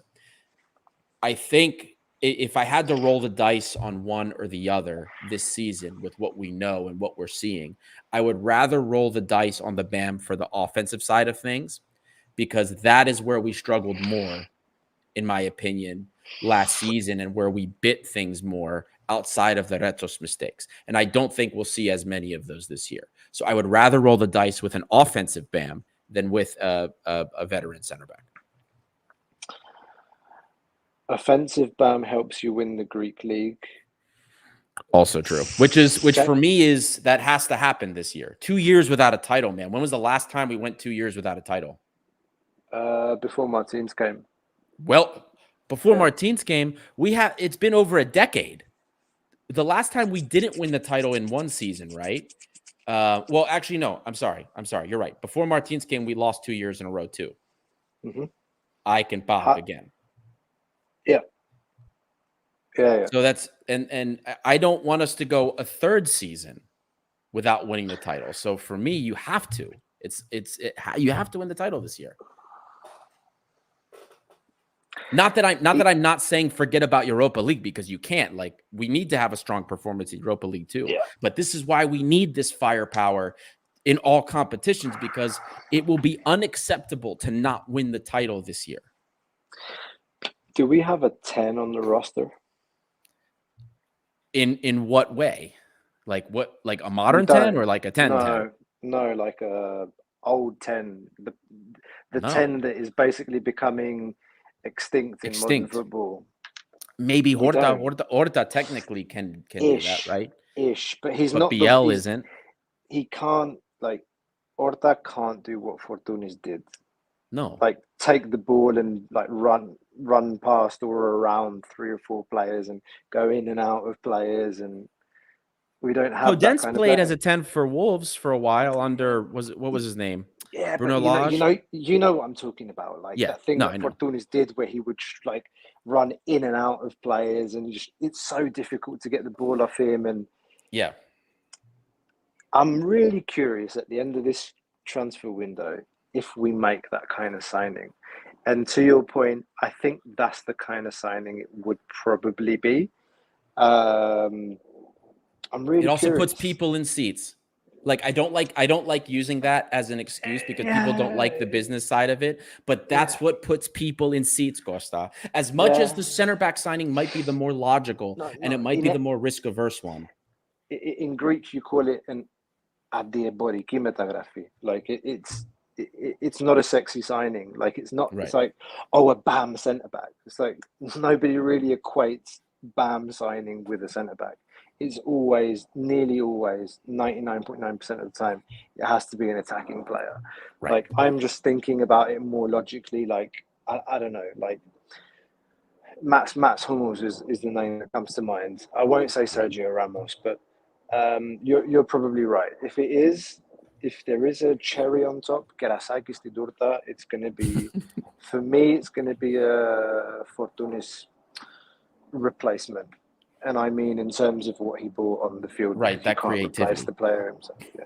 I think if I had to roll the dice on one or the other this season with what we know and what we're seeing, I would rather roll the dice on the Bam for the offensive side of things, because that is where we struggled more, in my opinion, last season, and where we bit things more outside of the Retos mistakes. And I don't think we'll see as many of those this year. So I would rather roll the dice with an offensive Bam than with a veteran center back. Offensive Bam helps you win the Greek league. Also true, which for me is that has to happen this year. 2 years without a title, man. When was the last time we went 2 years without a title? Before Martins came. Well, before Martins came, it's been over a decade. The last time we didn't win the title in one season, right? Well, actually, no. I'm sorry. You're right. Before Martins came, we lost 2 years in a row too. Mm-hmm. I can pop again. Yeah. So that's and I don't want us to go a third season without winning the title. So for me, you have to. You have to win the title this year. Not that I'm not saying forget about Europa League, because you can't. Like, we need to have a strong performance in Europa League too. Yeah. But this is why we need this firepower in all competitions, because it will be unacceptable to not win the title this year. Do we have a 10 on the roster? In what way? Like what? Like a modern 10 or like a 10? No, like a old 10. The 10 that is basically becoming extinct in modern football. Maybe Horta technically can do that, right? But he's but not. BL isn't. He can't, like, Orta can't do what Fortunis did. No. Like, take the ball and like run past or around 3 or 4 players and go in and out of players, and we don't have. Podence played as a 10 for Wolves for a while under what was his name? Yeah, Bruno but Lage? you know what I'm talking about. Like, that thing that Fortunis did, where he would like run in and out of players, and it's so difficult to get the ball off him. And yeah, I'm really curious at the end of this transfer window if we make that kind of signing. And to your point, I think that's the kind of signing it would probably be. I'm really. It also curious. puts people in seats. Like, I don't like using that as an excuse, because people don't like the business side of it. But that's what puts people in seats, Costa. As much as the center back signing might be the more logical, and it might be the more risk averse one. In Greek, you call it an adiaboriki metagraphy. Like, it's not a sexy signing. Like, it's not. Right. It's like, a Bam centre back. It's like nobody really equates Bam signing with a centre back. It's nearly always, 99.9% of the time, it has to be an attacking player. Right. Like, I'm just thinking about it more logically. Like, I don't know. Like, Mats Hummels is the name that comes to mind. I won't say Sergio Ramos, but you're probably right. If there is a cherry on top, Kerasakis Tidurta, it's going to be, for me, it's going to be a Fortunis replacement. And I mean, in terms of what he brought on the field, right? That creativity, replace the player himself. Yeah,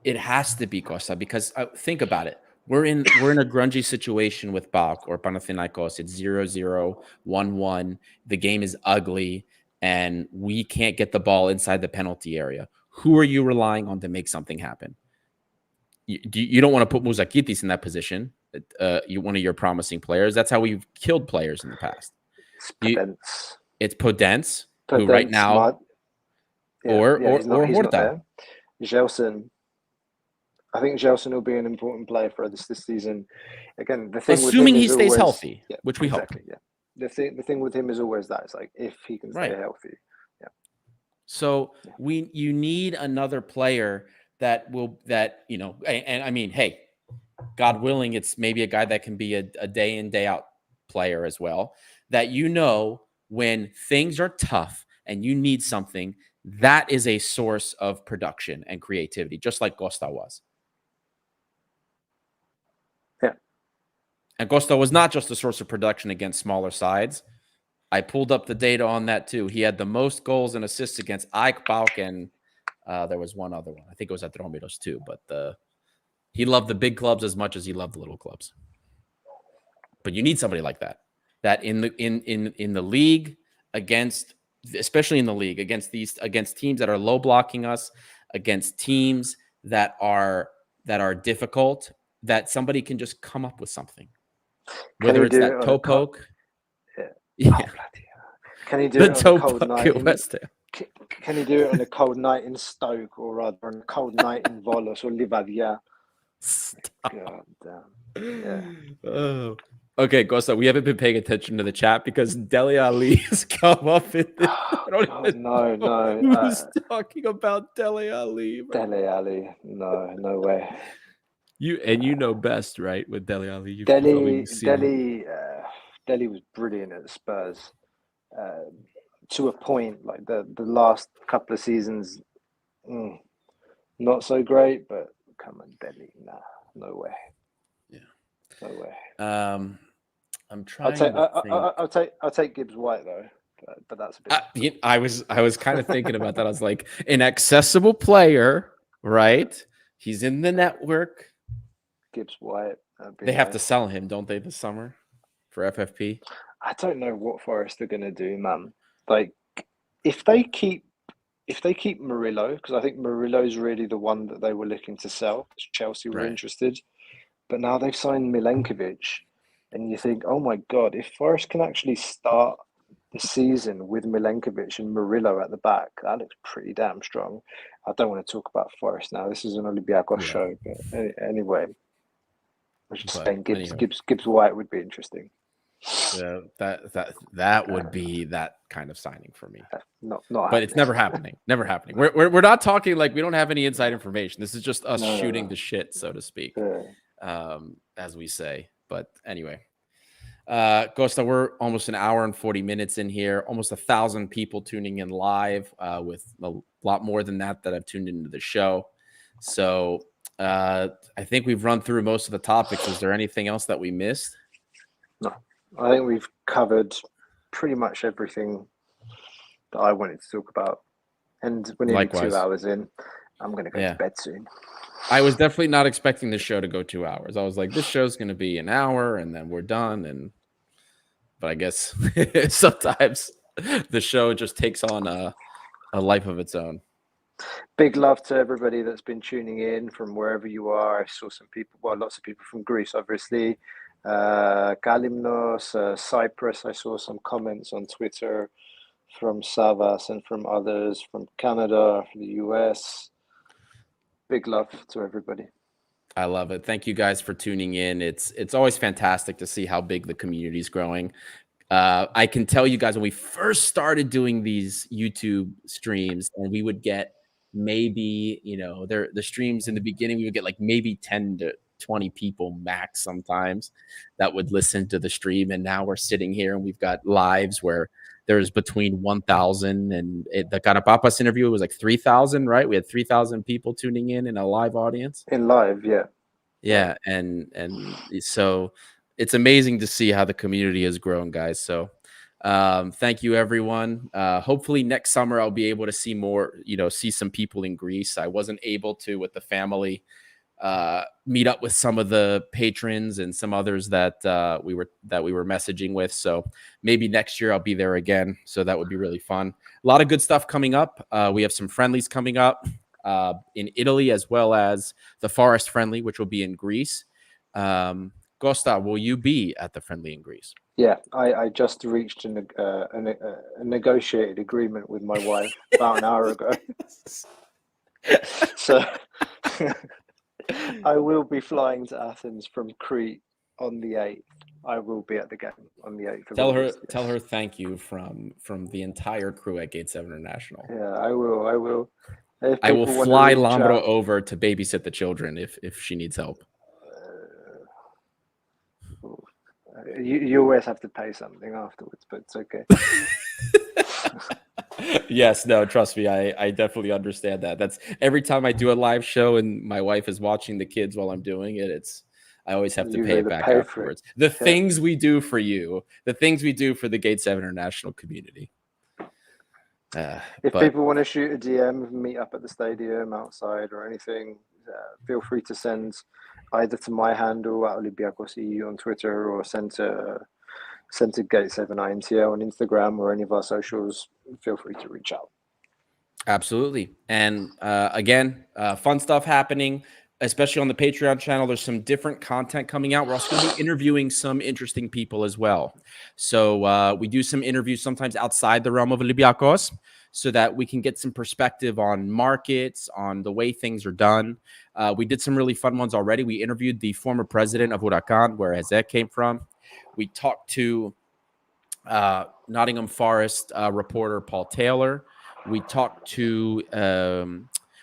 it has to be, Costa, because think about it. We're in a grungy situation with PAOK or Panathinaikos. It's 0-0, 1-1. The game is ugly, and we can't get the ball inside the penalty area. Who are you relying on to make something happen? You don't want to put Mouzakitis in that position. One of your promising players. That's how we've killed players in the past. It's Podence. Who right now, or Horta. Gelson. I think Gelson will be an important player for this season. Again, the thing assuming with him he stays healthy, which we hope. Yeah. The thing with him is always that. It's like, if he can stay healthy. Yeah. So you need another player that and I mean, hey, God willing, it's maybe a guy that can be a day in, day out player as well. That when things are tough and you need something, that is a source of production and creativity, just like Costa was. Yeah. And Costa was not just a source of production against smaller sides. I pulled up the data on that too. He had the most goals and assists against Ike, Balk, and there was one other one. I think it was at Dromidos too, but he loved the big clubs as much as he loved the little clubs. But you need somebody like that in the league especially in the league against teams that are low blocking us, against teams that are difficult, that somebody can just come up with something. Whether it's that toe poke. Yeah. Oh, can he do it on a cold night? Can he do it on a cold night in Stoke, or rather on a cold night in Volos or Livadia? God damn. Yeah. Oh. Okay, Costa, we haven't been paying attention to the chat because Dele Ali has come up in this. No. Who's talking about Dele Ali? Bro. Dele Ali. No way. You know best, right? With Dele Ali. Dele was brilliant at Spurs. To a point, like the last couple of seasons, not so great, but come on, Dele, no way. Yeah, no way. I'm trying. I'll take Gibbs White though, but that's a bit. I was kind of thinking about that. I was like, an accessible player, right? He's in the network. Gibbs White. They have to sell him, don't they, this summer for FFP? I don't know what Forest are going to do, man. Like, if they keep Murillo, because I think Murillo's really the one that they were looking to sell, because Chelsea were interested. But now they've signed Milenkovic, and you think, oh my God, if Forest can actually start the season with Milenkovic and Murillo at the back, that looks pretty damn strong. I don't want to talk about Forest now. This is an Olympiacos show, but anyway, I was just saying Gibbs White would be interesting. Yeah, that would be that kind of signing for me. Not but it's never happening. Never happening. We're not talking like we don't have any inside information. This is just us shooting the shit, so to speak, as we say. But anyway, Costa, we're almost an hour and 40 minutes in here. Almost 1,000 people tuning in live, with a lot more than that have tuned into the show. So I think we've run through most of the topics. Is there anything else that we missed? No. I think we've covered pretty much everything that I wanted to talk about. And we're nearly 2 hours in. I'm going to go to bed soon. I was definitely not expecting the show to go 2 hours. I was like, this show's going to be an hour and then we're done. But I guess sometimes the show just takes on a life of its own. Big love to everybody that's been tuning in from wherever you are. I saw some people, lots of people from Greece, obviously. Kalimnos, Cyprus. I saw some comments on Twitter from Savas and from others from Canada, from the US. Big love to everybody. I love it. Thank you guys for tuning in. It's always fantastic to see how big the community is growing. I can tell you guys, when we first started doing these YouTube streams, and we would get maybe, the streams in the beginning, we would get like maybe 10 to 20 people max sometimes that would listen to the stream. And now we're sitting here and we've got lives where there's between 1,000 and the Carapapas interview, it was like 3,000, right? We had 3,000 people tuning in a live audience. In live, yeah. Yeah, and so it's amazing to see how the community has grown, guys. So thank you, everyone. Hopefully next summer I'll be able to see more, see some people in Greece. I wasn't able to with the family meet up with some of the patrons and some others that we were messaging with. So maybe next year I'll be there again. So that would be really fun. A lot of good stuff coming up. We have some friendlies coming up in Italy, as well as the Forest friendly, which will be in Greece. Costa, will you be at the friendly in Greece? Yeah, I just reached a negotiated agreement with my wife about an hour ago. So I will be flying to Athens from Crete on the 8th. I will be at the game on the 8th of Tell August. Tell her thank you from the entire crew at Gate 7 International. Yeah, I will. If I will people want to fly reach Lambro out, over to babysit the children if she needs help. you always have to pay something afterwards, but it's okay. Yes, no, trust me, I definitely understand that. That's every time I do a live show and my wife is watching the kids while I'm doing it, I always have to You pay it gotta back pay for it. afterwards. The things we do for you, the things we do for the Gate 7 International community. If people want to shoot a DM, meet up at the stadium outside or anything, feel free to send either to my handle at olympiakos on Twitter or send to Gate 7 INTL on Instagram or any of our socials. Feel free to reach out. Absolutely. And again, fun stuff happening, especially on the Patreon channel. There's some different content coming out. We're also going to be interviewing some interesting people as well. So we do some interviews sometimes outside the realm of olympiakos so that we can get some perspective on markets, on the way things are done. We did some really fun ones already. We interviewed the former president of Huracan, where Hezek came from. We talked to Nottingham Forest reporter Paul Taylor. We talked to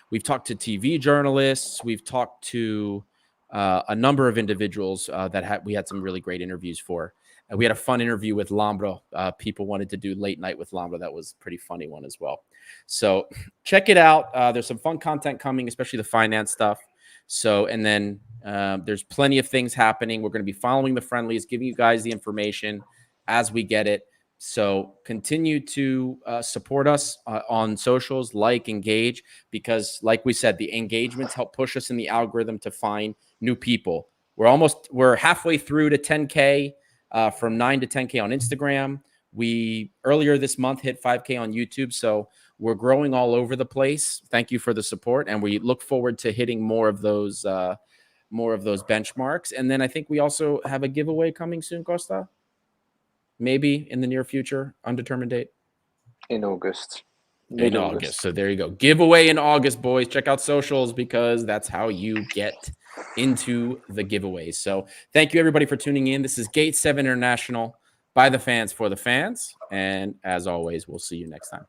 we've talked to TV journalists. We've talked to a number of individuals that we had some really great interviews for. We had a fun interview with Lambro. People wanted to do late night with Lambro. That was a pretty funny one as well. So check it out. There's some fun content coming, especially the finance stuff. So, and then there's plenty of things happening. We're going to be following the friendlies, giving you guys the information as we get it. So continue to support us on socials, engage, because like we said, the engagements help push us in the algorithm to find new people. We're halfway through to 10K from 9 to 10K on Instagram. We earlier this month hit 5K on YouTube. So we're growing all over the place. Thank you for the support. And we look forward to hitting more of those benchmarks. And then I think we also have a giveaway coming soon, Costa. Maybe in the near future, undetermined date. In August. In August. So there you go. Giveaway in August, boys. Check out socials because that's how you get into the giveaways. So thank you, everybody, for tuning in. This is Gate 7 International by the fans for the fans. And as always, we'll see you next time.